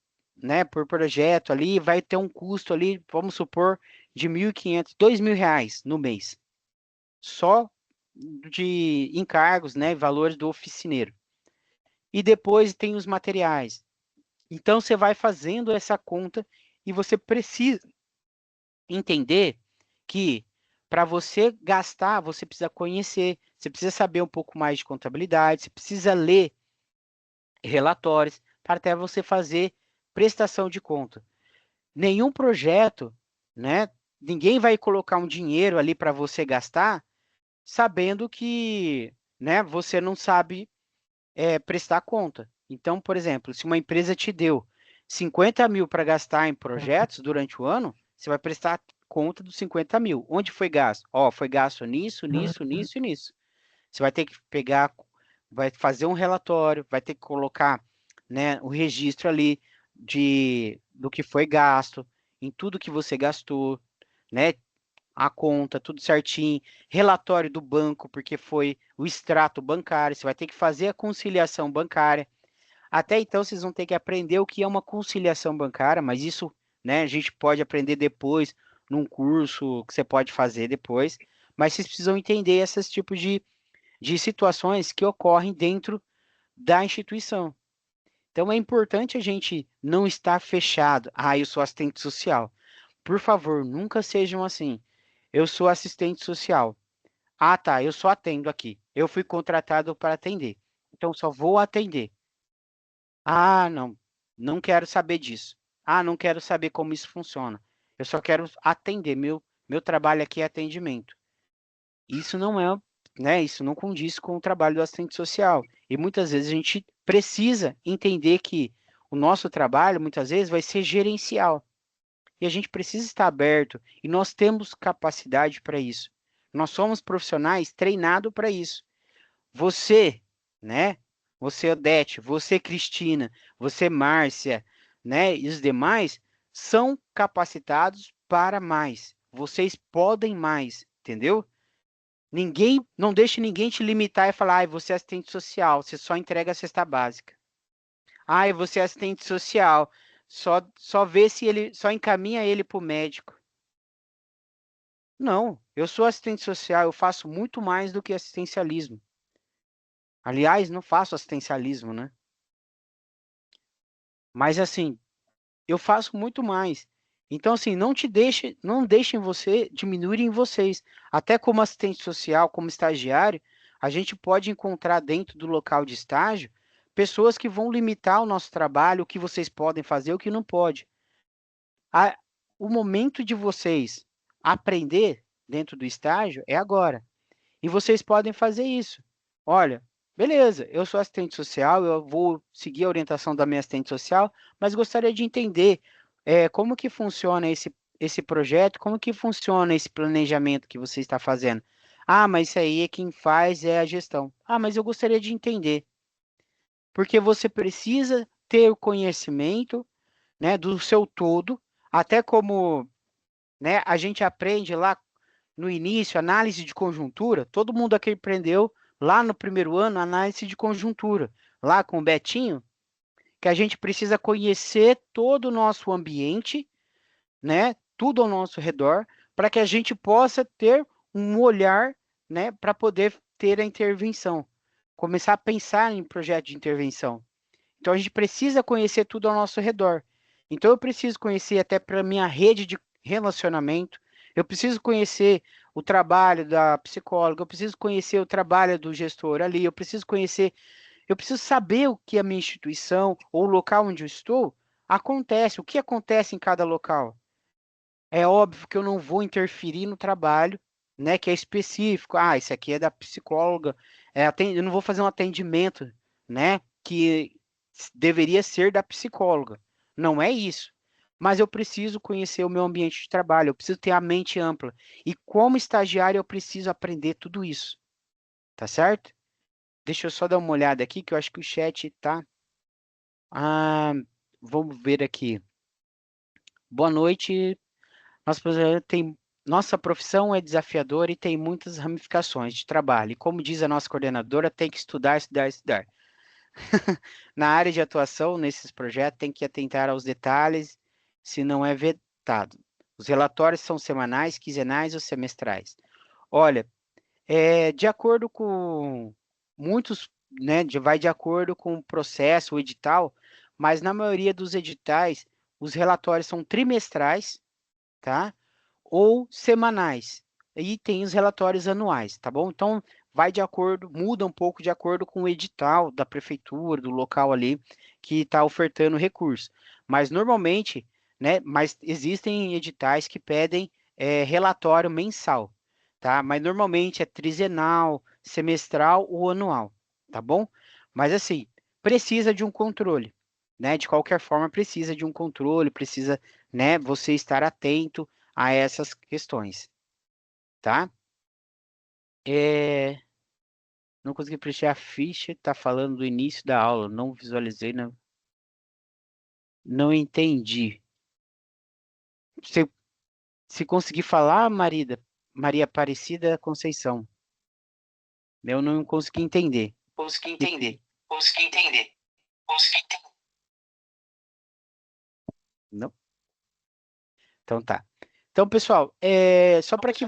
projeto ali vai ter um custo ali, vamos supor, de R$ 1.500, R$ 2.000 no mês, só de encargos, né, valores do oficineiro. E depois tem os materiais. Então, você vai fazendo essa conta e você precisa entender que para você gastar, você precisa conhecer, você precisa saber um pouco mais de contabilidade, você precisa ler relatórios para até você fazer prestação de conta. Nenhum projeto, né? Ninguém vai colocar um dinheiro ali para você gastar, sabendo que, né, você não sabe prestar conta. Então, por exemplo, se uma empresa te deu 50 mil para gastar em projetos durante o ano, você vai prestar conta dos 50 mil. Onde foi gasto? Ó, foi gasto nisso, nisso, nisso e nisso. Você vai ter que pegar, vai fazer um relatório, vai ter que colocar, né, o registro ali do que foi gasto, em tudo que você gastou, né, a conta, tudo certinho, relatório do banco, porque foi o extrato bancário, você vai ter que fazer a conciliação bancária. Até então, vocês vão ter que aprender o que é uma conciliação bancária, mas isso, né, a gente pode aprender depois, num curso que você pode fazer depois, mas vocês precisam entender esses tipos de situações que ocorrem dentro da instituição. Então, é importante a gente não estar fechado. Ah, eu sou assistente social. Por favor, nunca sejam assim. Eu sou assistente social. Ah, tá, eu só atendo aqui. Eu fui contratado para atender. Então, só vou atender. Ah, não, não quero saber disso. Ah, não quero saber como isso funciona. Eu só quero atender. Meu trabalho aqui é atendimento. Isso não é, né? Isso não condiz com o trabalho do assistente social. E muitas vezes a gente precisa entender que o nosso trabalho, muitas vezes, vai ser gerencial. E a gente precisa estar aberto. E nós temos capacidade para isso. Nós somos profissionais treinados para isso. Você, né? Você, Odete, você, Cristina, você, Márcia, né? E os demais são capacitados para mais. Vocês podem mais, entendeu? Ninguém, não deixe ninguém te limitar e falar, ai, você é assistente social, você só entrega a cesta básica. Ai, você é assistente social, só vê se ele, só encaminha ele para o médico. Não, eu sou assistente social, eu faço muito mais do que assistencialismo. Aliás, não faço assistencialismo, né? Mas assim, eu faço muito mais. Então, assim, não deixem você diminuírem vocês. Até como assistente social, como estagiário, a gente pode encontrar dentro do local de estágio pessoas que vão limitar o nosso trabalho, o que vocês podem fazer, o que não pode. A- o momento de vocês aprender dentro do estágio é agora. E vocês podem fazer isso. Olha, beleza, eu sou assistente social, eu vou seguir a orientação da minha assistente social, mas gostaria de entender como que funciona esse projeto, como que funciona esse planejamento que você está fazendo. Ah, mas isso aí quem faz é a gestão. Ah, mas eu gostaria de entender. Porque você precisa ter o conhecimento, né, do seu todo, até como, né, a gente aprende lá no início, análise de conjuntura, todo mundo aqui aprendeu lá no primeiro ano, análise de conjuntura, lá com o Betinho, que a gente precisa conhecer todo o nosso ambiente, né, tudo ao nosso redor, para que a gente possa ter um olhar, né, para poder ter a intervenção, começar a pensar em projeto de intervenção. Então a gente precisa conhecer tudo ao nosso redor. Então eu preciso conhecer até para minha rede de relacionamento, eu preciso conhecer o trabalho da psicóloga, eu preciso conhecer o trabalho do gestor ali, eu preciso saber o que a minha instituição ou o local onde eu estou acontece, o que acontece em cada local. É óbvio que eu não vou interferir no trabalho, né, que é específico. Ah, isso aqui é da psicóloga, eu não vou fazer um atendimento, né, que deveria ser da psicóloga. Não é isso. Mas eu preciso conhecer o meu ambiente de trabalho, eu preciso ter a mente ampla. E como estagiário, eu preciso aprender tudo isso. Tá certo? Deixa eu só dar uma olhada aqui, que eu acho que o chat tá. Ah, vamos ver aqui. Boa noite. Nossa, nossa profissão é desafiadora e tem muitas ramificações de trabalho. E como diz a nossa coordenadora, tem que estudar, estudar, estudar. Na área de atuação, nesses projetos, tem que atentar aos detalhes, se não é vetado. Os relatórios são semanais, quinzenais ou semestrais? Olha, De acordo com muitos, né, vai de acordo com o processo, o edital, mas na maioria dos editais, os relatórios são trimestrais, tá? Ou semanais. E tem os relatórios anuais, tá bom? Então, vai de acordo, muda um pouco de acordo com o edital da prefeitura, do local ali que está ofertando recurso. Mas normalmente, né? Mas existem editais que pedem relatório mensal, tá? Mas normalmente é trizenal, semestral ou anual, tá bom? Mas assim, precisa de um controle, né? De qualquer forma, precisa de um controle, precisa, né? Você estar atento a essas questões, tá? É, não consegui preencher a ficha, tá falando do início da aula, não visualizei, não entendi. Se, se conseguir falar, Maria Aparecida Conceição, eu não consegui entender. Consegui E- entender. Consegui entender. Consegui entender. Não? Então tá. Então, pessoal, só para que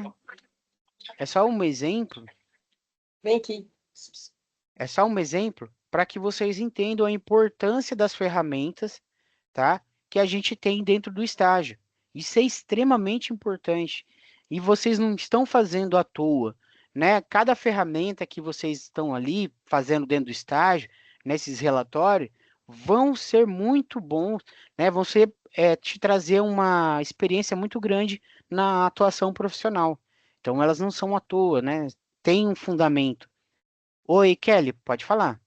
é só um exemplo, Vem aqui. é só um exemplo para que vocês entendam a importância das ferramentas, tá? Que a gente tem dentro do estágio. Isso é extremamente importante. E vocês não estão fazendo à toa, né? Cada ferramenta que vocês estão ali fazendo dentro do estágio, nesses relatórios, vão ser muito bons, né? Vão ser, te trazer uma experiência muito grande na atuação profissional. Então, elas não são à toa, né? Tem um fundamento. Oi, Kelly, pode falar.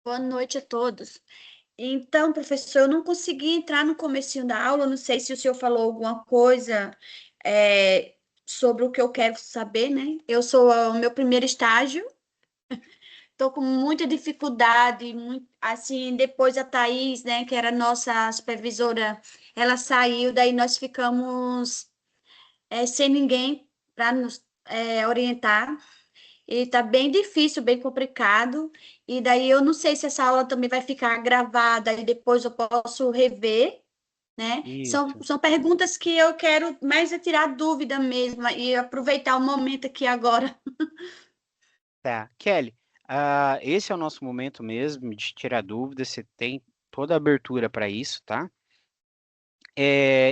Boa noite a todos. Então, professor, eu não consegui entrar no comecinho da aula, não sei se o senhor falou alguma coisa sobre o que eu quero saber, né? Eu sou o meu primeiro estágio, estou com muita dificuldade, assim, depois a Thaís, né, que era nossa supervisora, ela saiu, daí nós ficamos sem ninguém para nos orientar. E tá bem difícil, bem complicado. E daí eu não sei se essa aula também vai ficar gravada e depois eu posso rever, né? São, Isso. são perguntas que eu quero mais é tirar dúvida mesmo e aproveitar o momento aqui agora. Tá. Kelly, esse é o nosso momento mesmo de tirar dúvidas. Você tem toda a abertura para isso, tá?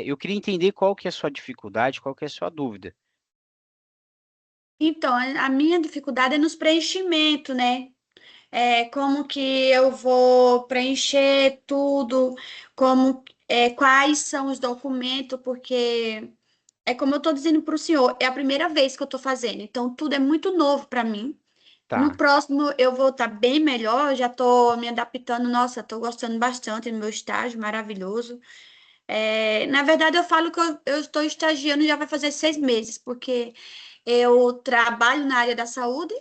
Eu queria entender qual que é a sua dificuldade, qual que é a sua dúvida. Então, a minha dificuldade é nos preenchimentos, né? Como que eu vou preencher tudo, quais são os documentos, porque é como eu estou dizendo para o senhor, é a primeira vez que eu estou fazendo, então tudo é muito novo para mim. No Tá. próximo eu vou estar bem melhor, já estou me adaptando, nossa, estou gostando bastante do meu estágio, maravilhoso. Na verdade, eu falo que eu estou estagiando já vai fazer 6 meses, porque eu trabalho na área da saúde,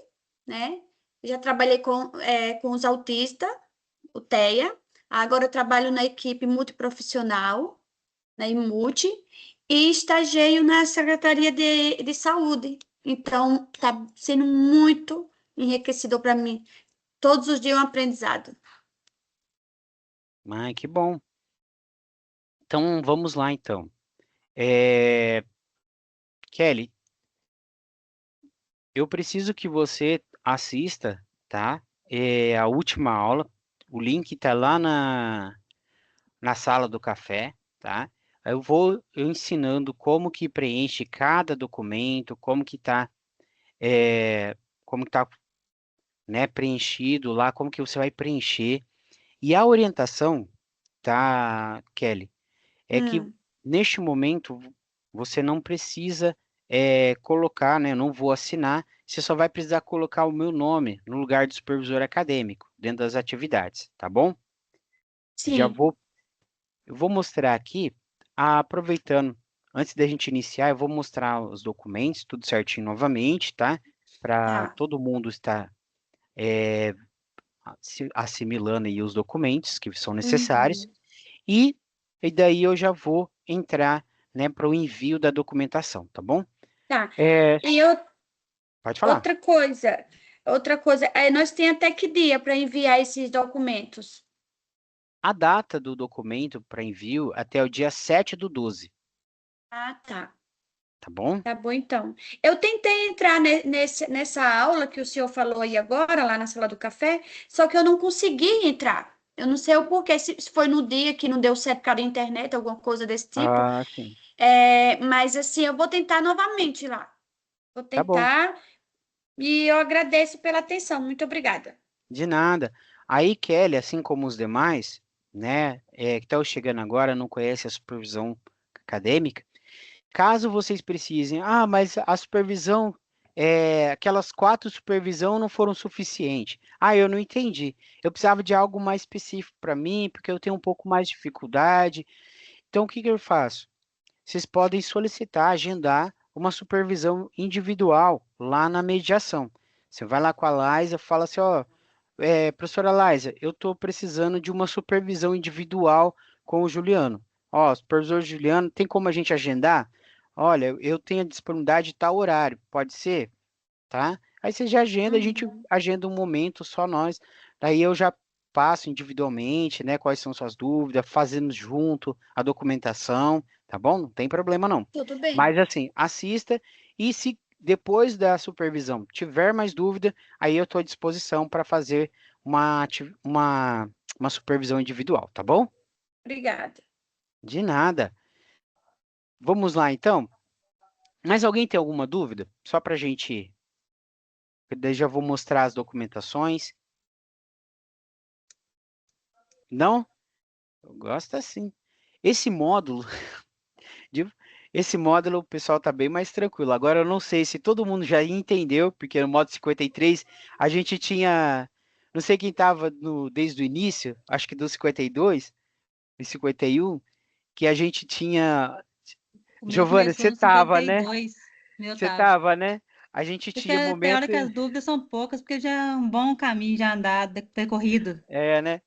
né? Já trabalhei com os autistas, o TEA, agora eu trabalho na equipe multiprofissional, na IMUT, e estagiei na Secretaria de Saúde. Então, está sendo muito enriquecedor para mim. Todos os dias é um aprendizado. Ai, que bom. Então, vamos lá, então. É, Kelly, eu preciso que você assista, tá? A última aula. O link está lá na sala do café, tá? Eu ensinando como que preenche cada documento, é, como que tá, né, preenchido lá, como que você vai preencher. E a orientação, tá, Kelly, é que Hum, neste momento você não precisa colocar, né? Eu não vou assinar, você só vai precisar colocar o meu nome no lugar de supervisor acadêmico, dentro das atividades, tá bom? Já sim, vou, eu vou mostrar aqui, aproveitando, antes da gente iniciar, eu vou mostrar os documentos, tudo certinho novamente, tá? Para tá. todo mundo estar assimilando aí os documentos que são necessários. Uhum. E, e daí eu já vou entrar, né, para o envio da documentação, tá bom? Tá. É, E pode falar. outra coisa, nós temos até que dia para enviar esses documentos? A data do documento para envio até o dia 7/12. Ah, tá. tá bom? Tá bom, então. Eu tentei entrar nessa aula que o senhor falou aí agora, lá na sala do café, só que eu não consegui entrar. Eu não sei o porquê, se foi no dia que não deu certo por causa da internet, alguma coisa desse tipo. Ah, sim. Mas assim, eu vou tentar novamente lá. Vou Tá bom. tentar e eu agradeço pela atenção. Muito obrigada. De nada. Aí, Kelly, assim como os demais, né, que estão chegando agora, não conhece a supervisão acadêmica, caso vocês precisem, mas a supervisão, aquelas 4 supervisão não foram suficientes. Eu não entendi. Eu precisava de algo mais específico para mim, porque eu tenho um pouco mais de dificuldade. Então, o que que eu faço? Vocês podem solicitar, agendar uma supervisão individual lá na mediação. Você vai lá com a Liza, fala assim, ó, professora Liza, eu estou precisando de uma supervisão individual com o Juliano. Ó, supervisor Juliano, tem como a gente agendar? Olha, eu tenho a disponibilidade de tal horário, pode ser? Tá? Aí você já agenda, a gente Uhum. agenda um momento só nós. Daí eu já passo individualmente, né, quais são suas dúvidas, fazemos junto a documentação, tá bom? Não tem problema não. Tudo bem. Mas assim, assista e se depois da supervisão tiver mais dúvida, aí eu estou à disposição para fazer uma supervisão individual, tá bom? Obrigada. De nada. Vamos lá então. Mas alguém tem alguma dúvida? Só para a gente. Daí já vou mostrar as documentações. Não? Eu gosto assim. Esse módulo, de- esse módulo o pessoal tá bem mais tranquilo. Agora eu não sei se todo mundo já entendeu, porque no módulo 53 a gente tinha, não sei quem tava desde o início, acho que do 52 e 51, que a gente tinha, O meu Giovana, começou você no tava, né? 52, meu Você tava. tava, né? A gente Porque tinha tem hora momento, que as dúvidas são poucas, porque já é um bom caminho já andado, percorrido. né?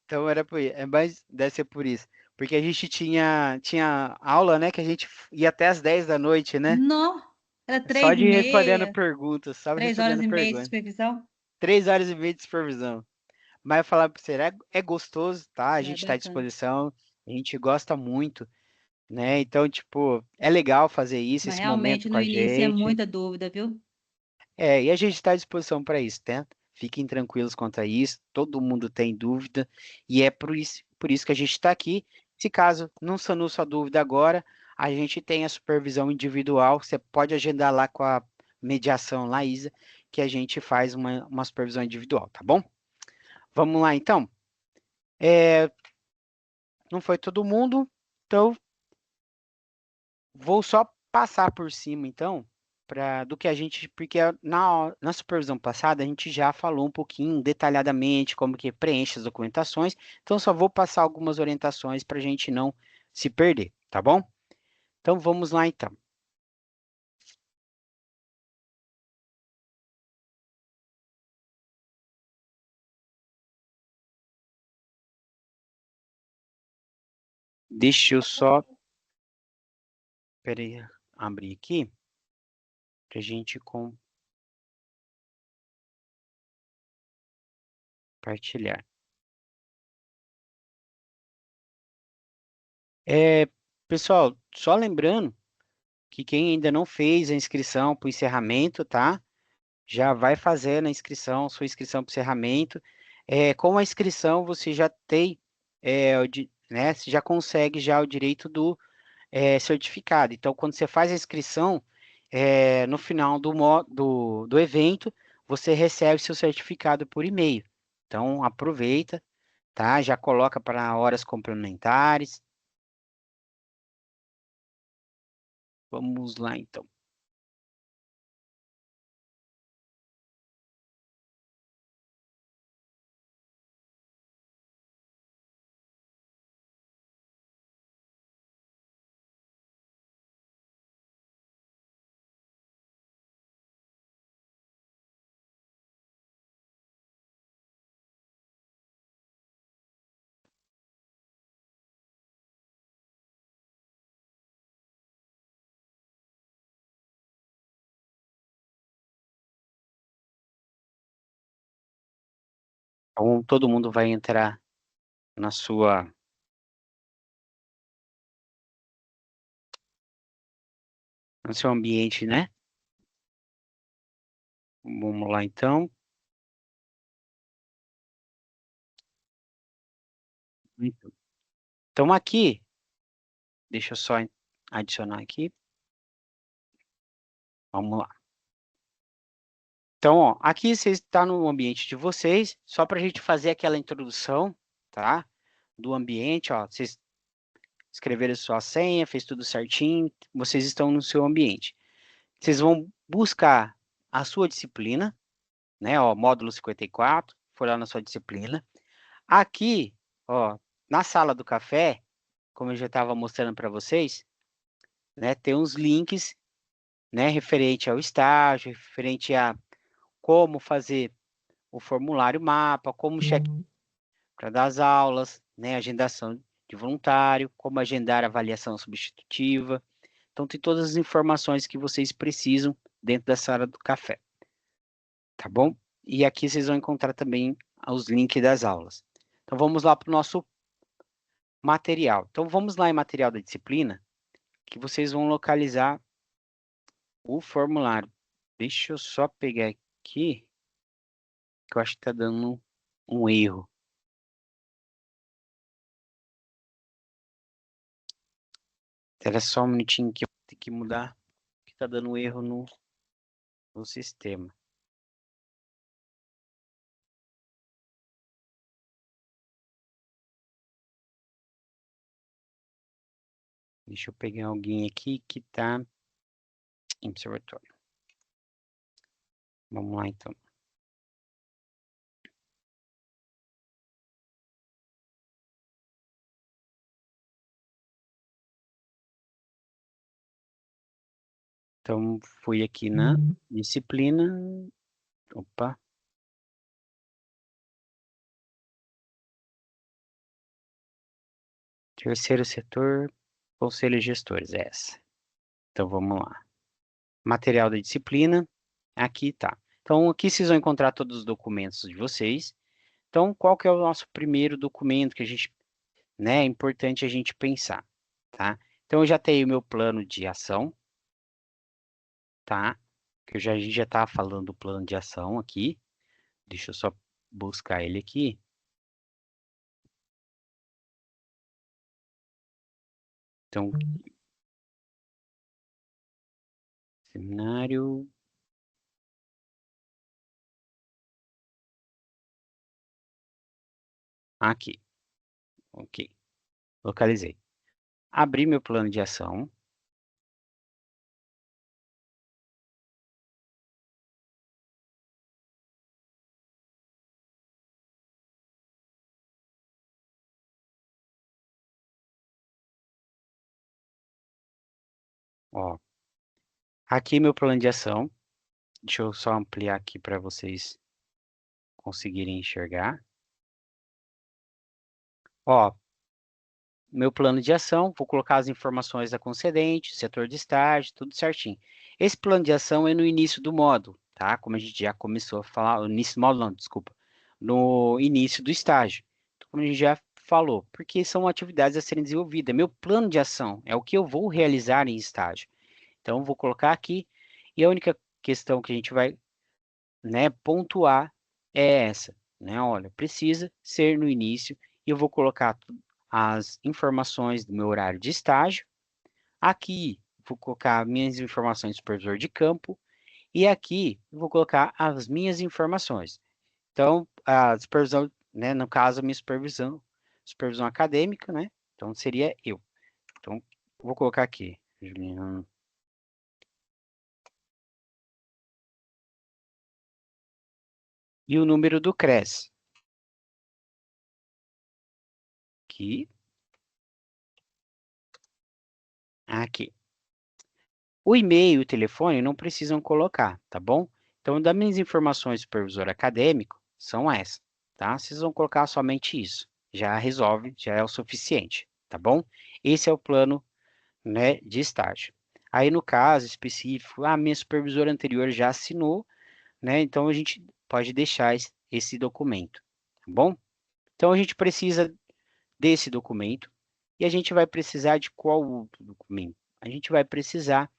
Então era por isso, mas deve ser por isso. Porque a gente tinha aula, né, que a gente ia até às 10 da noite, né? Não, era Só três e de respondendo meia, perguntas, só 3 horas respondendo e meia de perguntas. supervisão. 3 horas e meia de supervisão. Mas eu falar para você, é gostoso, tá? A É gente está à bacana. disposição, a gente gosta muito, né? Então, tipo, é legal fazer isso, Mas esse momento realmente com no a início é gente. muita dúvida, viu? E a gente está à disposição para isso, tá? Fiquem tranquilos quanto a isso, todo mundo tem dúvida, e é por isso que a gente está aqui. Se caso não sanou sua dúvida agora, a gente tem a supervisão individual, você pode agendar lá com a mediação Laísa, que a gente faz uma supervisão individual, tá bom? Vamos lá então? Não foi todo mundo, então vou só passar por cima então, do que a gente, porque na supervisão passada a gente já falou um pouquinho detalhadamente como que preenche as documentações, então só vou passar algumas orientações para a gente não se perder, tá bom? Então vamos lá então. Deixa eu só, peraí, abrir aqui para a gente compartilhar. É, pessoal, só lembrando que quem ainda não fez a inscrição para o encerramento, tá? Já vai fazendo a inscrição, sua inscrição para o encerramento. Com a inscrição, você já tem, né, você já consegue já o direito do certificado. Então, quando você faz a inscrição, no final do evento, você recebe seu certificado por e-mail. Então, aproveita, tá? Já coloca para horas complementares. Vamos lá, então. Então, todo mundo vai entrar na sua no seu ambiente, né? Vamos lá, então. Então, aqui, deixa eu só adicionar aqui. Vamos lá. Então, ó, aqui você está no ambiente de vocês, só para a gente fazer aquela introdução, tá? Do ambiente, ó, vocês escreveram sua senha, fez tudo certinho, vocês estão no seu ambiente. Vocês vão buscar a sua disciplina, né? Ó, módulo 54, foi lá na sua disciplina. Aqui, ó, na sala do café, como eu já estava mostrando para vocês, né? Tem uns links, né? Referente ao estágio, referente a como fazer o formulário mapa, como checar para dar as aulas, né? Agendação de voluntário, como agendar a avaliação substitutiva. Então, tem todas as informações que vocês precisam dentro da sala do café. Tá bom? E aqui vocês vão encontrar também os links das aulas. Então, vamos lá para o nosso material. Então, vamos lá em material da disciplina, que vocês vão localizar o formulário. Deixa eu só pegar aqui, que eu acho que está dando um erro. Espera só um minutinho que eu tenho que mudar, que está dando um erro no sistema. Deixa eu pegar alguém aqui que está em observatório. Vamos lá, então. Então, fui aqui na disciplina. Opa. Terceiro setor, conselho de gestores, é essa. Então, vamos lá. Material da disciplina, aqui tá. Então, aqui vocês vão encontrar todos os documentos de vocês. Então, qual que é o nosso primeiro documento que a gente, né, é importante a gente pensar, tá? Então, eu já tenho o meu plano de ação, tá? Que a gente já tá falando do plano de ação aqui. Deixa eu só buscar ele aqui. Então, seminário. Aqui. Ok. Localizei. Abri meu plano de ação. Ó. Aqui meu plano de ação. Deixa eu só ampliar aqui para vocês conseguirem enxergar. Ó, meu plano de ação, vou colocar as informações da concedente, setor de estágio, tudo certinho. Esse plano de ação é no início do módulo, tá? Como a gente já começou a falar, no início do módulo não, desculpa, no início do estágio. Então, como a gente já falou, porque são atividades a serem desenvolvidas. Meu plano de ação é o que eu vou realizar em estágio. Então, vou colocar aqui, e a única questão que a gente vai, né, pontuar é essa, né? Olha, precisa ser no início, e eu vou colocar as informações do meu horário de estágio. Aqui, vou colocar minhas informações do supervisor de campo. E aqui, vou colocar as minhas informações. Então, a supervisão, né, no caso, a minha supervisão acadêmica, né? Então, seria eu. Então, vou colocar aqui, Juliano. E o número do CRES. Aqui. Aqui. O e-mail e o telefone não precisam colocar, tá bom? Então, das minhas informações do supervisor acadêmico são essas, tá? Vocês vão colocar somente isso. Já resolve, já é o suficiente, tá bom? Esse é o plano, né, de estágio. Aí, no caso específico, a minha supervisora anterior já assinou, né? Então, a gente pode deixar esse documento, tá bom? Então, a gente precisa desse documento e a gente vai precisar de qual outro documento? A gente vai precisar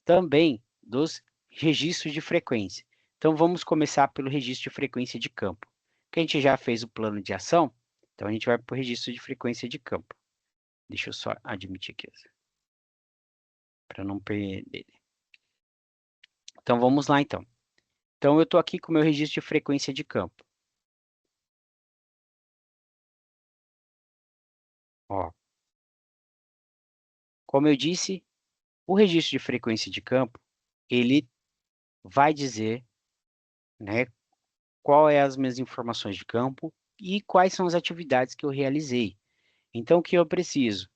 também dos registros de frequência. Então, vamos começar pelo registro de frequência de campo. Que a gente já fez o plano de ação, então a gente vai para o registro de frequência de campo. Deixa eu só admitir aqui, para não perder. Então, vamos lá, então. Então, eu estou aqui com o meu registro de frequência de campo. Ó. Como eu disse, o registro de frequência de campo, ele vai dizer, né, qual é as minhas informações de campo e quais são as atividades que eu realizei. Então, o que eu preciso?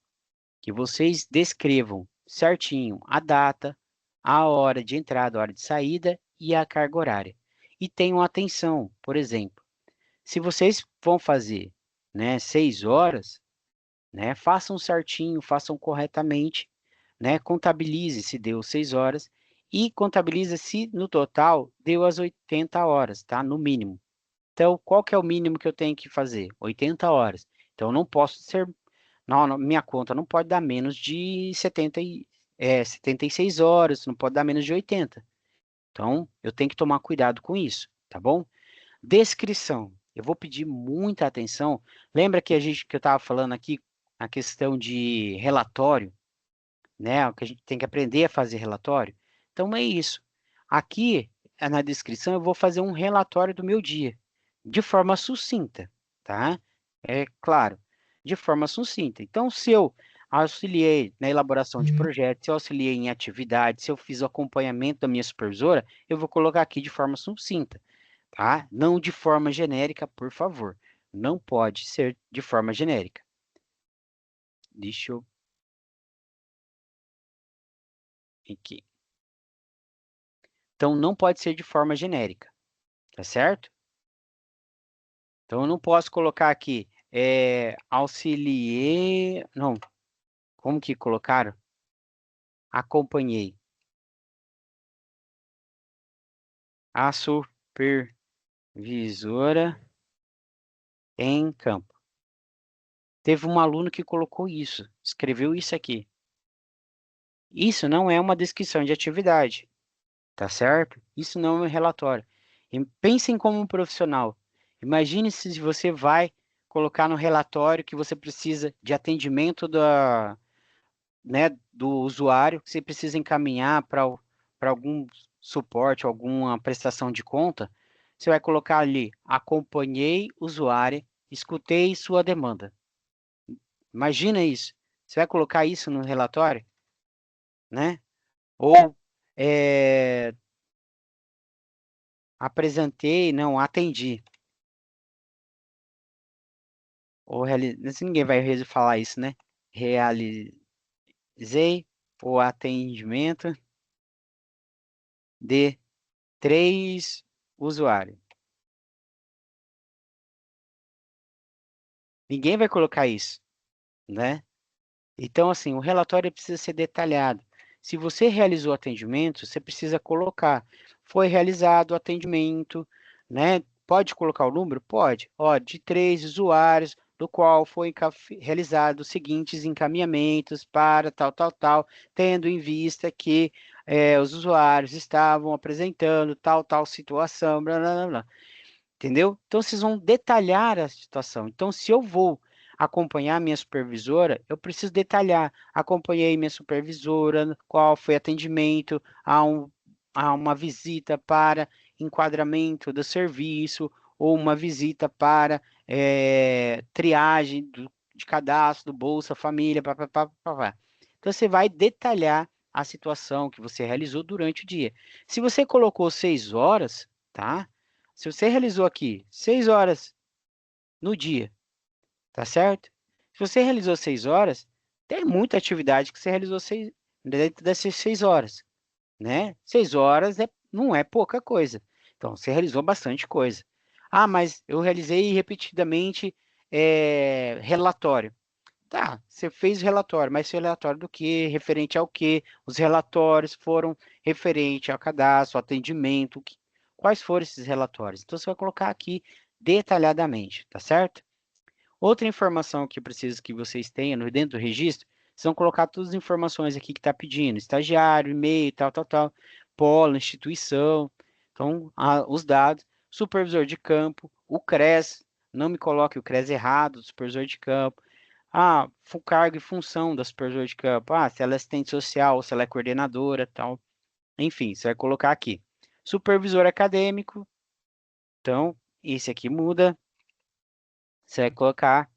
Que vocês descrevam certinho a data, a hora de entrada, a hora de saída e a carga horária. E tenham atenção, por exemplo, se vocês vão fazer, né, 6 horas, né, façam certinho, façam corretamente, né, contabilize se deu 6 horas e contabilize se no total deu as 80 horas, tá? No mínimo. Então, qual que é o mínimo que eu tenho que fazer? 80 horas. Então, eu não posso ser... Não, minha conta não pode dar menos de 76 horas, não pode dar menos de 80. Então, eu tenho que tomar cuidado com isso, tá bom? Descrição. Eu vou pedir muita atenção. Lembra que eu estava falando aqui a questão de relatório, né? Que a gente tem que aprender a fazer relatório. Então, é isso. Aqui, na descrição, eu vou fazer um relatório do meu dia, de forma sucinta, tá? É claro, de forma sucinta. Então, se eu auxiliei na elaboração de projetos, se eu auxiliei em atividades, se eu fiz o acompanhamento da minha supervisora, eu vou colocar aqui de forma sucinta, tá? Não de forma genérica, por favor. Não pode ser de forma genérica. Deixa eu... Aqui. Então, não pode ser de forma genérica, tá certo? Então, eu não posso colocar aqui, auxiliei... Não, como que colocaram? Acompanhei. A supervisora em campo. Teve um aluno que colocou isso, escreveu isso aqui. Isso não é uma descrição de atividade, tá certo? Isso não é um relatório. E pensem como um profissional. Imagine se você vai colocar no relatório que você precisa de atendimento né, do usuário, que você precisa encaminhar para algum suporte, alguma prestação de conta. Você vai colocar ali, acompanhei usuário, escutei sua demanda. Imagina isso. Você vai colocar isso no relatório, né? Ou apresentei, não, atendi. Ou ninguém vai falar isso, né? Realizei o atendimento de 3 usuários. Ninguém vai colocar isso, né? Então, assim, o relatório precisa ser detalhado. Se você realizou atendimento, você precisa colocar. Foi realizado o atendimento, né? Pode colocar o número? Pode. Ó, de 3 usuários, do qual foi realizado os seguintes encaminhamentos para tal, tendo em vista que os usuários estavam apresentando tal situação, blá, blá, blá, blá. Entendeu? Então, vocês vão detalhar a situação. Então, se eu vou acompanhar minha supervisora, eu preciso detalhar. Acompanhei minha supervisora, qual foi o atendimento, a uma visita para enquadramento do serviço, ou uma visita para triagem de cadastro do Bolsa Família, pá. Então, você vai detalhar a situação que você realizou durante o dia. Se você colocou 6 horas, tá? Se você realizou aqui 6 horas no dia, tá certo? Se você realizou 6 horas, tem muita atividade que você realizou dentro dessas 6 horas, né? 6 horas não é pouca coisa. Então, você realizou bastante coisa. Ah, mas eu realizei repetidamente relatório. Tá, você fez o relatório, mas esse relatório do quê? Referente ao quê? Os relatórios foram referente ao cadastro, ao atendimento, quais foram esses relatórios? Então, você vai colocar aqui detalhadamente, tá certo? Outra informação que eu preciso que vocês tenham dentro do registro Vocês vão colocar todas as informações aqui que está pedindo. Estagiário, e-mail, tal. Polo, instituição. Então, os dados. Supervisor de campo, o CRES. Não me coloque o CRES errado, supervisor de campo. Cargo e função da supervisor de campo. Se ela é assistente social, se ela é coordenadora, tal. Enfim, você vai colocar aqui. Supervisor acadêmico. Então, esse aqui muda. Você vai colocar.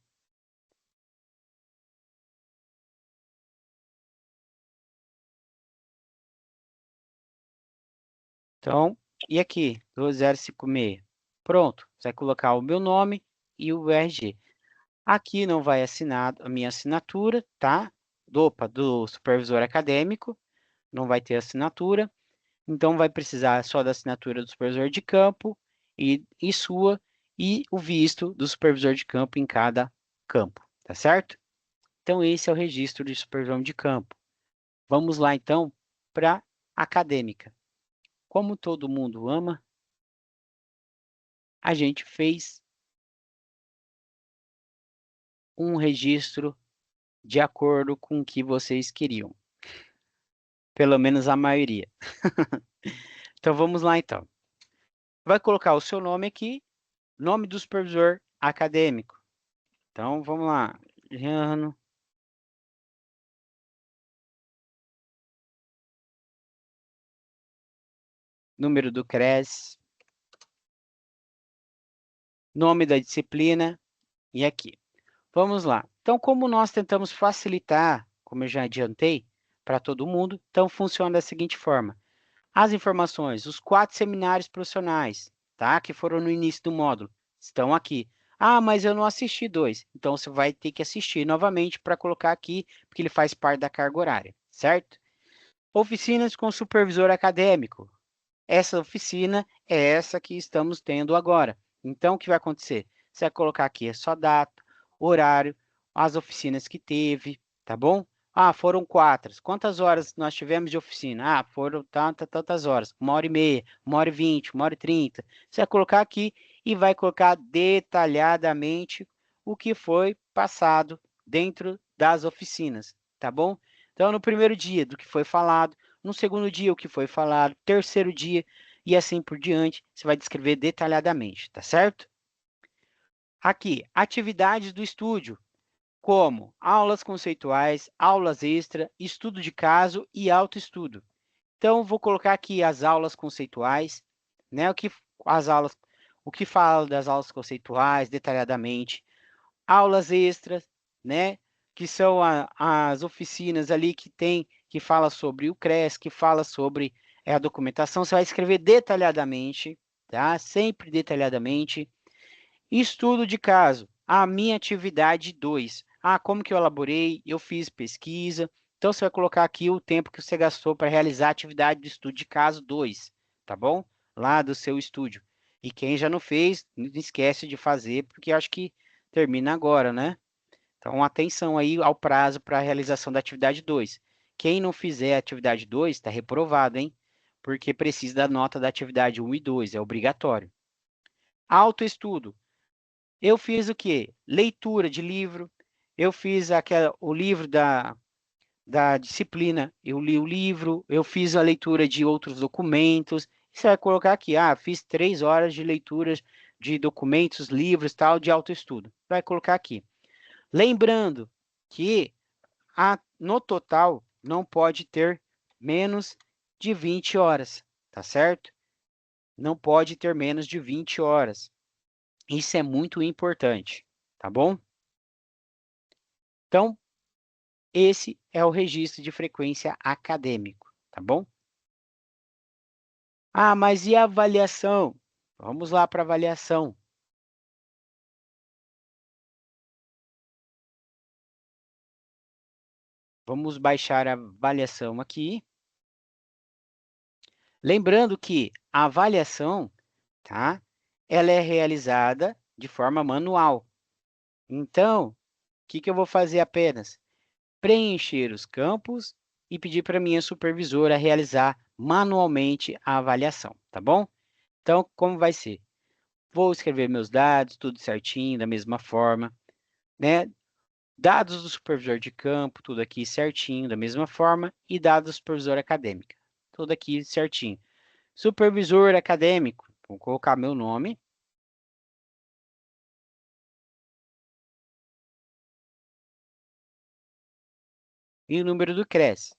Então, e aqui, 2056. Pronto, você vai colocar o meu nome e o RG. Aqui não vai assinar a minha assinatura, tá? Do supervisor acadêmico, não vai ter assinatura. Então, vai precisar só da assinatura do supervisor de campo e sua, e o visto do supervisor de campo em cada campo, tá certo? Então, esse é o registro de supervisão de campo. Vamos lá, então, para acadêmica. Como todo mundo ama, a gente fez um registro de acordo com o que vocês queriam. Pelo menos a maioria. Então, vamos lá, então. Vai colocar o seu nome aqui, nome do supervisor acadêmico. Então, vamos lá. Giano. Número do CRES. Nome da disciplina. E aqui. Vamos lá. Então, como nós tentamos facilitar, como eu já adiantei, para todo mundo, então funciona da seguinte forma. As informações, os 4 seminários profissionais, tá? Que foram no início do módulo, estão aqui. Mas eu não assisti 2. Então, você vai ter que assistir novamente para colocar aqui, porque ele faz parte da carga horária, certo? Oficinas com supervisor acadêmico. Essa oficina é essa que estamos tendo agora. Então, o que vai acontecer? Você vai colocar aqui só data, horário, as oficinas que teve, tá bom? Foram 4. Quantas horas nós tivemos de oficina? Foram tantas horas. 1h30, 1h20, 1h30. Você vai colocar aqui e vai colocar detalhadamente o que foi passado dentro das oficinas, tá bom? Então, no primeiro dia, do que foi falado. No segundo dia, o que foi falado. Terceiro dia, e assim por diante. Você vai descrever detalhadamente, tá certo? Aqui, atividades do estúdio, como aulas conceituais, aulas extra, estudo de caso e autoestudo. Então, vou colocar aqui as aulas conceituais, né? O que fala das aulas conceituais detalhadamente, aulas extras, né? Que são as oficinas ali que fala sobre o CRES, que fala sobre a documentação. Você vai escrever detalhadamente, tá? Sempre detalhadamente. Estudo de caso. A minha atividade 2. Como que eu elaborei? Eu fiz pesquisa. Então, você vai colocar aqui o tempo que você gastou para realizar a atividade do estudo de caso 2, tá bom? Lá do seu estúdio. E quem já não fez, não esquece de fazer, porque eu acho que termina agora, né? Então, atenção aí ao prazo para a realização da atividade 2. Quem não fizer a atividade 2 está reprovado, hein? Porque precisa da nota da atividade 1 e 2, é obrigatório. Autoestudo. Eu fiz o quê? Leitura de livro. Eu fiz o livro da disciplina. Eu li o livro. Eu fiz a leitura de outros documentos. Você vai colocar aqui, fiz 3 horas de leitura de documentos, livros, tal, de autoestudo. Vai colocar aqui. Lembrando que no total não pode ter menos de 20 horas, tá certo? Não pode ter menos de 20 horas. Isso é muito importante, tá bom? Então, esse é o registro de frequência acadêmico, tá bom? Mas e a avaliação? Vamos lá para a avaliação. Vamos baixar a avaliação aqui. Lembrando que a avaliação, tá? Ela é realizada de forma manual. Então, o que eu vou fazer apenas? Preencher os campos e pedir para a minha supervisora realizar manualmente a avaliação, tá bom? Então, como vai ser? Vou escrever meus dados, tudo certinho, da mesma forma, né? Dados do supervisor de campo, tudo aqui certinho, da mesma forma, e dados do supervisor acadêmico, tudo aqui certinho. Supervisor acadêmico, vou colocar meu nome. E o número do CRES.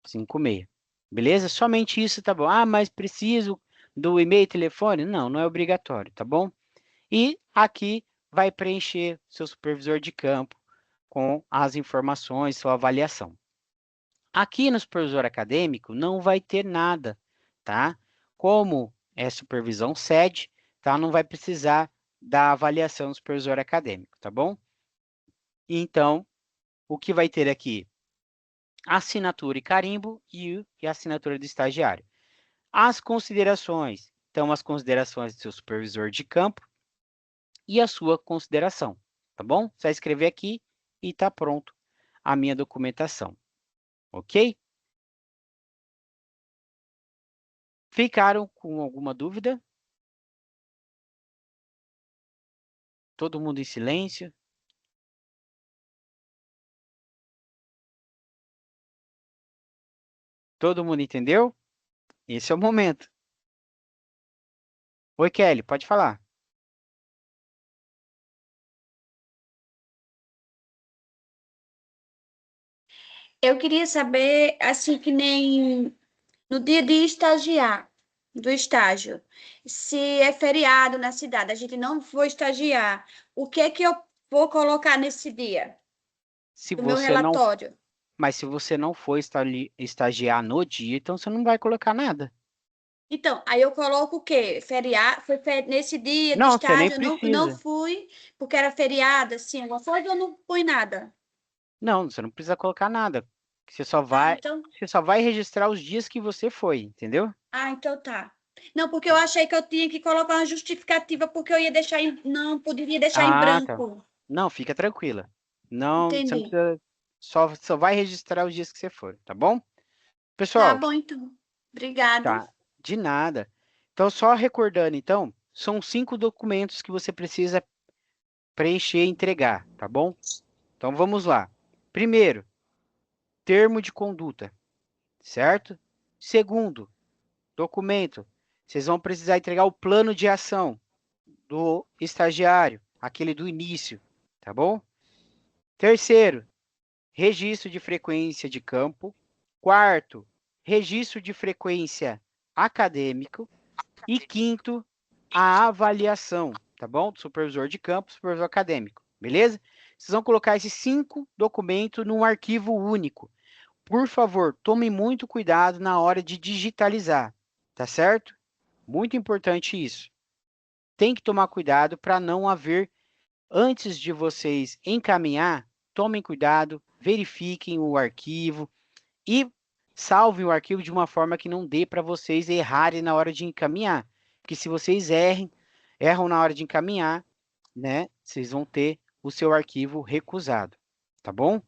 56. Beleza? Somente isso, tá bom. Ah, mas preciso do e-mail e telefone? Não, não é obrigatório, tá bom? E aqui vai preencher seu supervisor de campo com as informações, sua avaliação. Aqui no supervisor acadêmico não vai ter nada, tá? Como é supervisão sede, tá? Não vai precisar da avaliação do supervisor acadêmico, tá bom? Então, o que vai ter aqui? Assinatura e carimbo e a assinatura do estagiário. As considerações. Então, as considerações do seu supervisor de campo e a sua consideração, tá bom? Só escrever aqui e tá pronto a minha documentação, ok? Ficaram com alguma dúvida? Todo mundo em silêncio? Todo mundo entendeu? Esse é o momento. Oi, Kelly, pode falar. Eu queria saber, assim, que nem no dia de estagiar, do estágio, se é feriado na cidade, a gente não for estagiar, o que é que eu vou colocar nesse dia, Se no meu você não, relatório? mas se você não for estagiar no dia, então você não vai colocar nada. Então, aí eu coloco o quê? Feriado, nesse dia de Não, você nem estágio, eu não precisa. fui, porque era feriado, assim, alguma coisa, eu não fui nada. Não, você não precisa colocar nada. Ah, então, Você só vai registrar os dias que você foi, entendeu? então tá. Não, porque eu achei que eu tinha que colocar uma justificativa, porque eu ia deixar não poderia deixar em Ah, tá. branco. Não, fica tranquila. Não, você não Entendi. precisa. Só vai registrar os dias que você for, tá bom? Tá Pessoal, bom, então. Obrigada. tá. De nada. Então, só recordando, então, são 5 documentos que você precisa preencher e entregar, tá bom? Então, vamos lá. Primeiro, termo de conduta, certo? Segundo, documento. Vocês vão precisar entregar o plano de ação do estagiário, aquele do início, tá bom? Terceiro, registro de frequência de campo. Quarto, registro de frequência acadêmico. E quinto, a avaliação, tá bom? Do supervisor de campo, supervisor acadêmico, beleza? Vocês vão colocar esses 5 documentos num arquivo único. Por favor, tome muito cuidado na hora de digitalizar, tá certo? Muito importante isso. Tem que tomar cuidado para não haver, antes de vocês encaminhar, tomem cuidado, verifiquem o arquivo e salvem o arquivo de uma forma que não dê para vocês errarem na hora de encaminhar. Porque se vocês erram na hora de encaminhar, né, vocês vão ter o seu arquivo recusado, tá bom?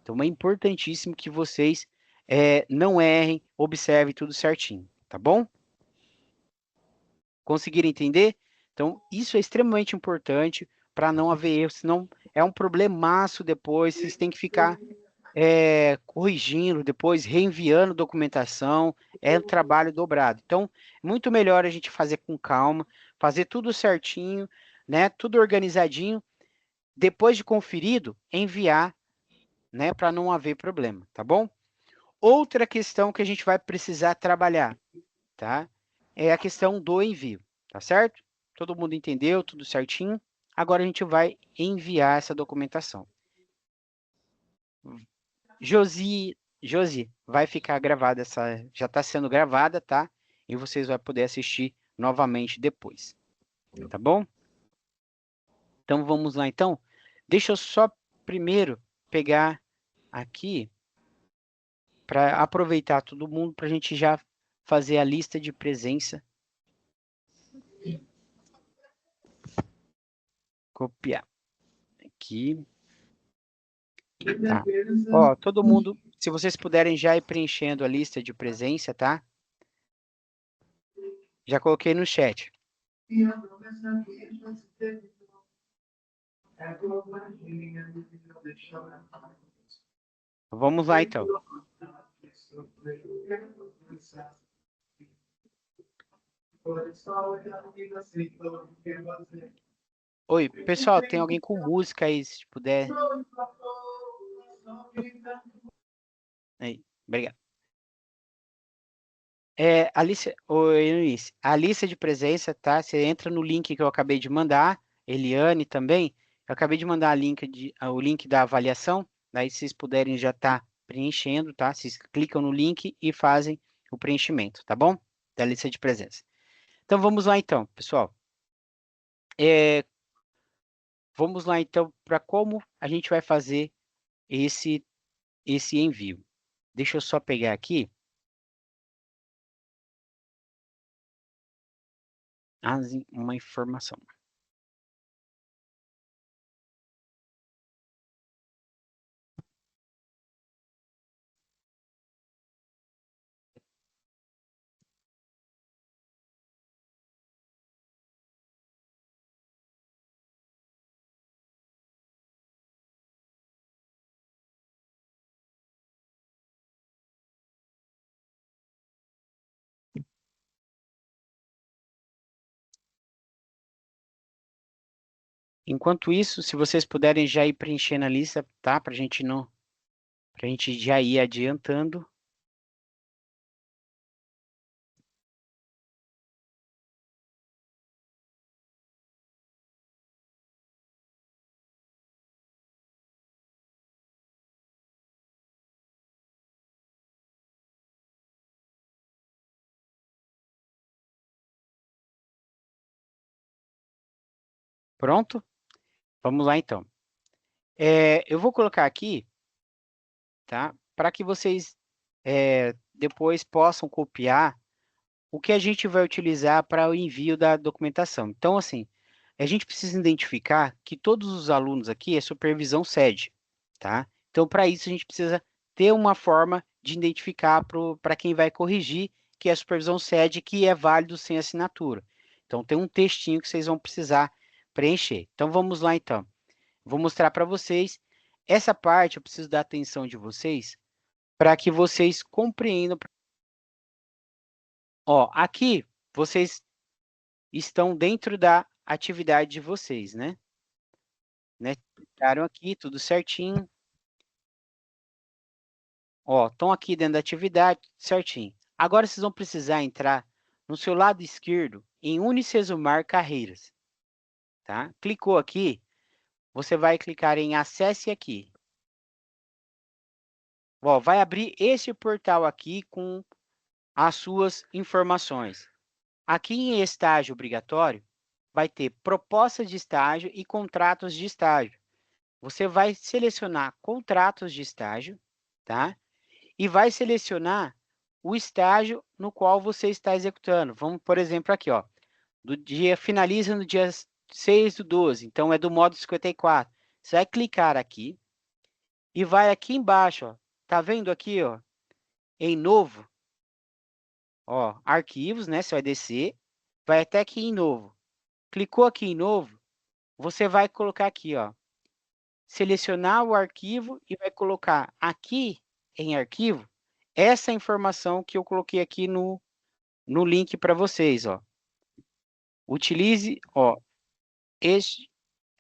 Então é importantíssimo que vocês não errem, observem tudo certinho, tá bom? Conseguiram entender? Então, isso é extremamente importante para não haver erro, senão é um problemaço depois, vocês têm que ficar corrigindo, depois reenviando documentação, é um trabalho dobrado. Então, muito melhor a gente fazer com calma, fazer tudo certinho, né, tudo organizadinho, depois de conferido, enviar, né, para não haver problema, tá bom? Outra questão que a gente vai precisar trabalhar, tá? É a questão do envio, tá certo? Todo mundo entendeu, tudo certinho? Agora a gente vai enviar essa documentação. Josi, vai ficar gravada já está sendo gravada, tá? E vocês vão poder assistir novamente depois, tá bom? Então vamos lá, então. Deixa eu só primeiro pegar aqui para aproveitar todo mundo para a gente já fazer a lista de presença. Copiar aqui. Tá. Ó, todo mundo, se vocês puderem já ir preenchendo a lista de presença, tá? Já coloquei no chat. Vamos lá, então. Oi, pessoal, tem alguém com música aí, se puder? Aí, obrigado. Alice, oi, Eunice, a lista de presença, tá? Você entra no link que eu acabei de mandar, Eliane também. Eu acabei de mandar o link da avaliação, daí se vocês puderem já tá preenchendo, tá? Vocês clicam no link e fazem o preenchimento, tá bom? Da lista de presença. Então vamos lá então, pessoal. Vamos lá então para como a gente vai fazer esse envio. Deixa eu só pegar aqui uma informação. Enquanto isso, se vocês puderem já ir preenchendo a lista, tá? Para a gente já ir adiantando. Pronto? Vamos lá então. Eu vou colocar aqui, tá? Para que vocês depois possam copiar o que a gente vai utilizar para o envio da documentação. Então, assim, a gente precisa identificar que todos os alunos aqui é supervisão sede, tá? Então, para isso, a gente precisa ter uma forma de identificar para quem vai corrigir que é supervisão sede, que é válido sem assinatura. Então, tem um textinho que vocês vão precisar preencher. Então, vamos lá, então. Vou mostrar para vocês. Essa parte eu preciso da atenção de vocês para que vocês compreendam. Ó, aqui, vocês estão dentro da atividade de vocês, né? Clicaram aqui, tudo certinho. Ó, estão aqui dentro da atividade, certinho. Agora vocês vão precisar entrar no seu lado esquerdo em Unicesumar Carreiras, tá? Clicou aqui, você vai clicar em Acesse aqui. Ó, vai abrir esse portal aqui com as suas informações. Aqui em estágio obrigatório, vai ter proposta de estágio e contratos de estágio. Você vai selecionar contratos de estágio, tá? E vai selecionar o estágio no qual você está executando. Vamos, por exemplo, aqui, ó, finaliza no dia 6/12, então é do módulo 54. Você vai clicar aqui e vai aqui embaixo, ó, tá vendo aqui, ó, em novo, ó, arquivos, né? Você vai descer, vai até aqui em novo. Clicou aqui em novo, você vai colocar aqui, ó, selecionar o arquivo e vai colocar aqui em arquivo essa informação que eu coloquei aqui no link para vocês, ó. Utilize, ó,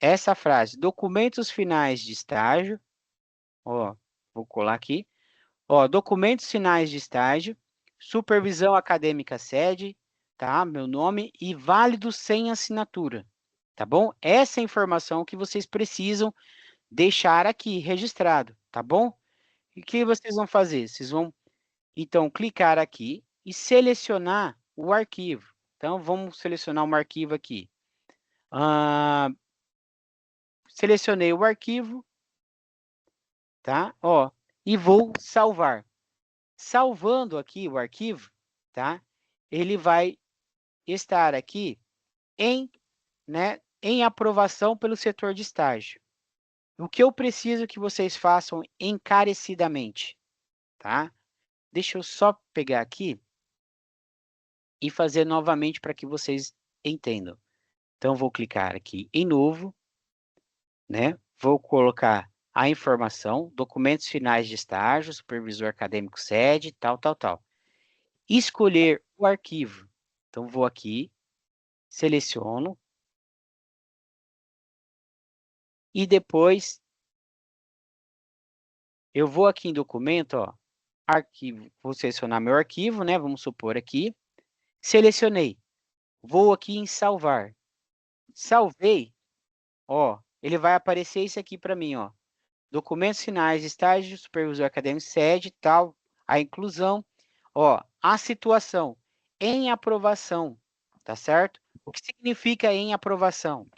essa frase, documentos finais de estágio, ó, vou colar aqui, ó, documentos finais de estágio, supervisão acadêmica sede, tá? Meu nome e válido sem assinatura, tá bom? Essa é a informação que vocês precisam deixar aqui registrado, tá bom? E o que vocês vão fazer? Vocês vão, então, clicar aqui e selecionar o arquivo. Então, vamos selecionar um arquivo aqui. Selecionei o arquivo, tá? Ó, e vou salvar. Salvando aqui o arquivo, tá? Ele vai estar aqui em aprovação pelo setor de estágio. O que eu preciso que vocês façam encarecidamente, tá? Deixa eu só pegar aqui e fazer novamente para que vocês entendam. Então, vou clicar aqui em novo. né? Vou colocar a informação, documentos finais de estágio, supervisor acadêmico sede, tal, tal, tal. Escolher o arquivo. Então, vou aqui, seleciono e depois eu vou aqui em documento, ó, arquivo, vou selecionar meu arquivo, né? Vamos supor aqui, selecionei. Vou aqui em salvar. Salvei, ó, ele vai aparecer isso aqui para mim, ó. Documentos finais, estágio, supervisor acadêmico, sede, tal, a inclusão, ó, a situação em aprovação, tá certo? O que significa em aprovação?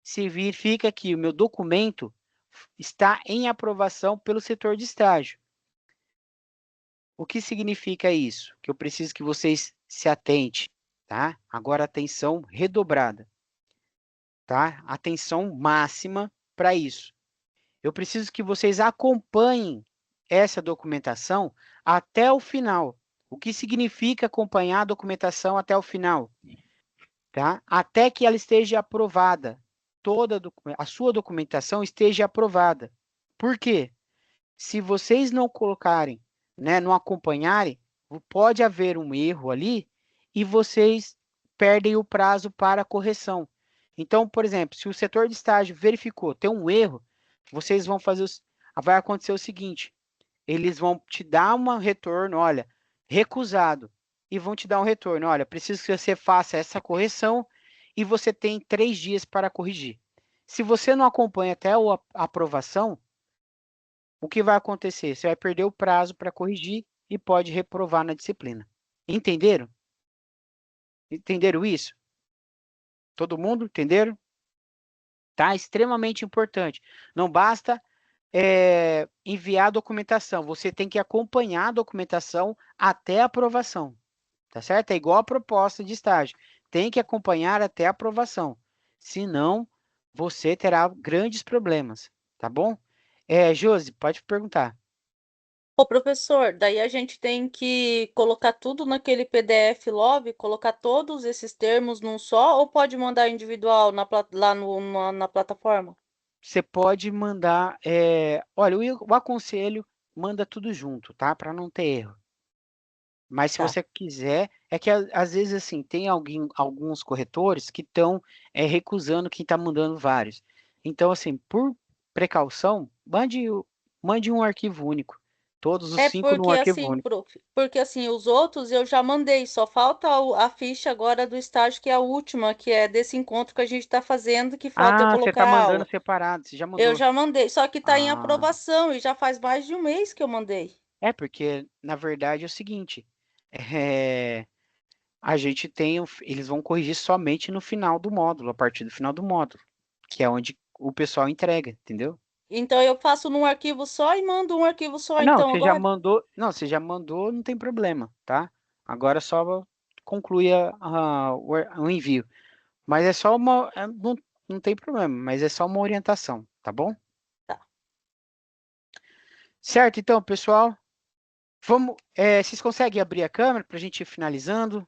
Significa que o meu documento está em aprovação pelo setor de estágio. O que significa isso? Que eu preciso que vocês se atentem, tá? Agora atenção redobrada, tá? Atenção máxima para isso. Eu preciso que vocês acompanhem essa documentação até o final. O que significa acompanhar a documentação até o final? Tá? Até que ela esteja aprovada. Toda a sua documentação esteja aprovada. Por quê? Se vocês não colocarem, né, não acompanharem, pode haver um erro ali e vocês perdem o prazo para correção. Então, por exemplo, se o setor de estágio verificou, tem um erro, vocês vão fazer, vai acontecer o seguinte, eles vão te dar um retorno, olha, recusado, e vão te dar um retorno, olha, preciso que você faça essa correção e você tem 3 dias para corrigir. Se você não acompanha até a aprovação, o que vai acontecer? Você vai perder o prazo para corrigir e pode reprovar na disciplina. Entenderam? Entenderam isso? Todo mundo entenderam? Tá? Extremamente importante. Não basta enviar a documentação, você tem que acompanhar a documentação até a aprovação. Tá certo? É igual a proposta de estágio. Tem que acompanhar até a aprovação. Senão, você terá grandes problemas. Tá bom? Josi, pode perguntar. Ô, professor, daí a gente tem que colocar tudo naquele PDF Love, colocar todos esses termos num só, ou pode mandar individual lá na plataforma? Você pode mandar. Olha, eu aconselho, manda tudo junto, tá? Para não ter erro. Mas se Tá. você quiser, é que às vezes assim, tem alguns corretores que estão recusando quem está mandando vários. Então, assim, por precaução, mande um arquivo único. Todos os É 5 num porque arquivo assim, único. prof, porque assim, os outros eu já mandei, só falta a ficha agora do estágio, que é a última, que é desse encontro que a gente está fazendo, que falta eu Ah, você colocar está a mandando aula. separado, você já Eu mandou. já mandei, só que está em Ah, aprovação e já faz mais de um mês que eu mandei. porque na verdade é o seguinte, é, a gente tem, eles vão corrigir somente no final do módulo, a partir do final do módulo, que é onde o pessoal entrega, entendeu? Então eu faço num arquivo só e mando um arquivo só, Ah, não, então você já agora? mandou, não, você já mandou, não tem problema, tá? Agora é só concluir o envio. Mas é só não tem problema, mas é só uma orientação, tá bom? Tá. Certo, então, pessoal, vocês conseguem abrir a câmera para a gente ir finalizando?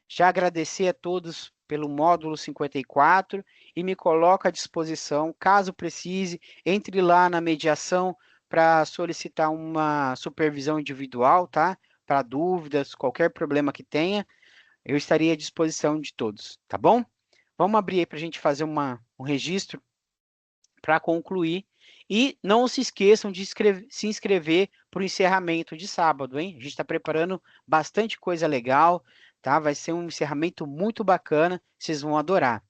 Já agradecer a todos pelo módulo 54 e me coloco à disposição, caso precise, entre lá na mediação para solicitar uma supervisão individual, tá? Para dúvidas, qualquer problema que tenha, eu estaria à disposição de todos, tá bom? Vamos abrir aí para a gente fazer um registro para concluir. E não se esqueçam de se inscrever para o encerramento de sábado, hein? A gente está preparando bastante coisa legal, tá? Vai ser um encerramento muito bacana, vocês vão adorar.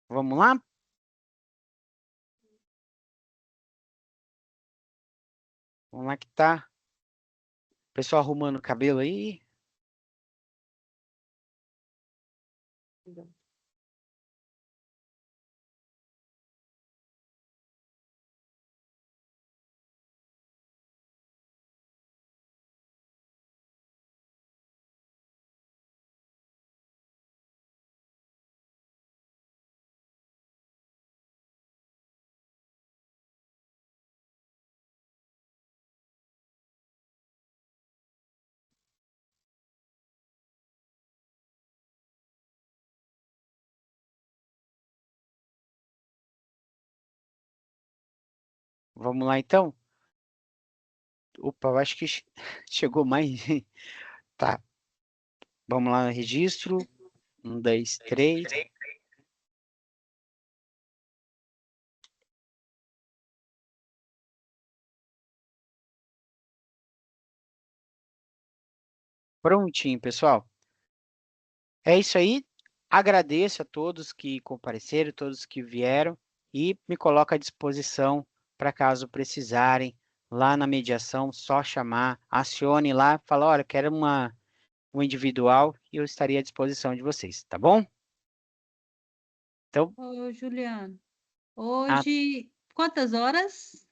Vamos lá? Vamos lá que tá. Pessoal arrumando o cabelo aí. Vamos lá, então? Opa, eu acho que chegou mais. Tá. Vamos lá no registro. 1, 2, 3. Prontinho, pessoal. É isso aí. Agradeço a todos que compareceram, todos que vieram e me coloco à disposição para caso precisarem lá na mediação, só chamar, acione lá, fala, olha, quero um individual e eu estaria à disposição de vocês, tá bom? Então, Ô, Juliano, a hoje, quantas horas?